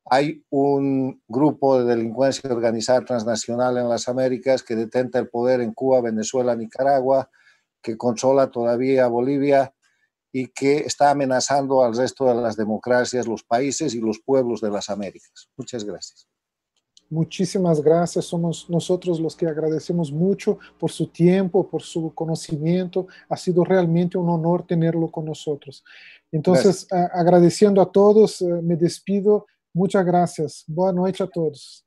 hay un grupo de delincuencia organizada transnacional en las Américas que detenta el poder en Cuba, Venezuela, Nicaragua, que controla todavía Bolivia y que está amenazando al resto de las democracias, los países y los pueblos de las Américas. Muchas gracias. Muchísimas gracias, somos nosotros los que agradecemos mucho por su tiempo, por su conocimiento, ha sido realmente un honor tenerlo con nosotros. Entonces, agradeciendo a todos, me despido, muchas gracias, boa noite a todos.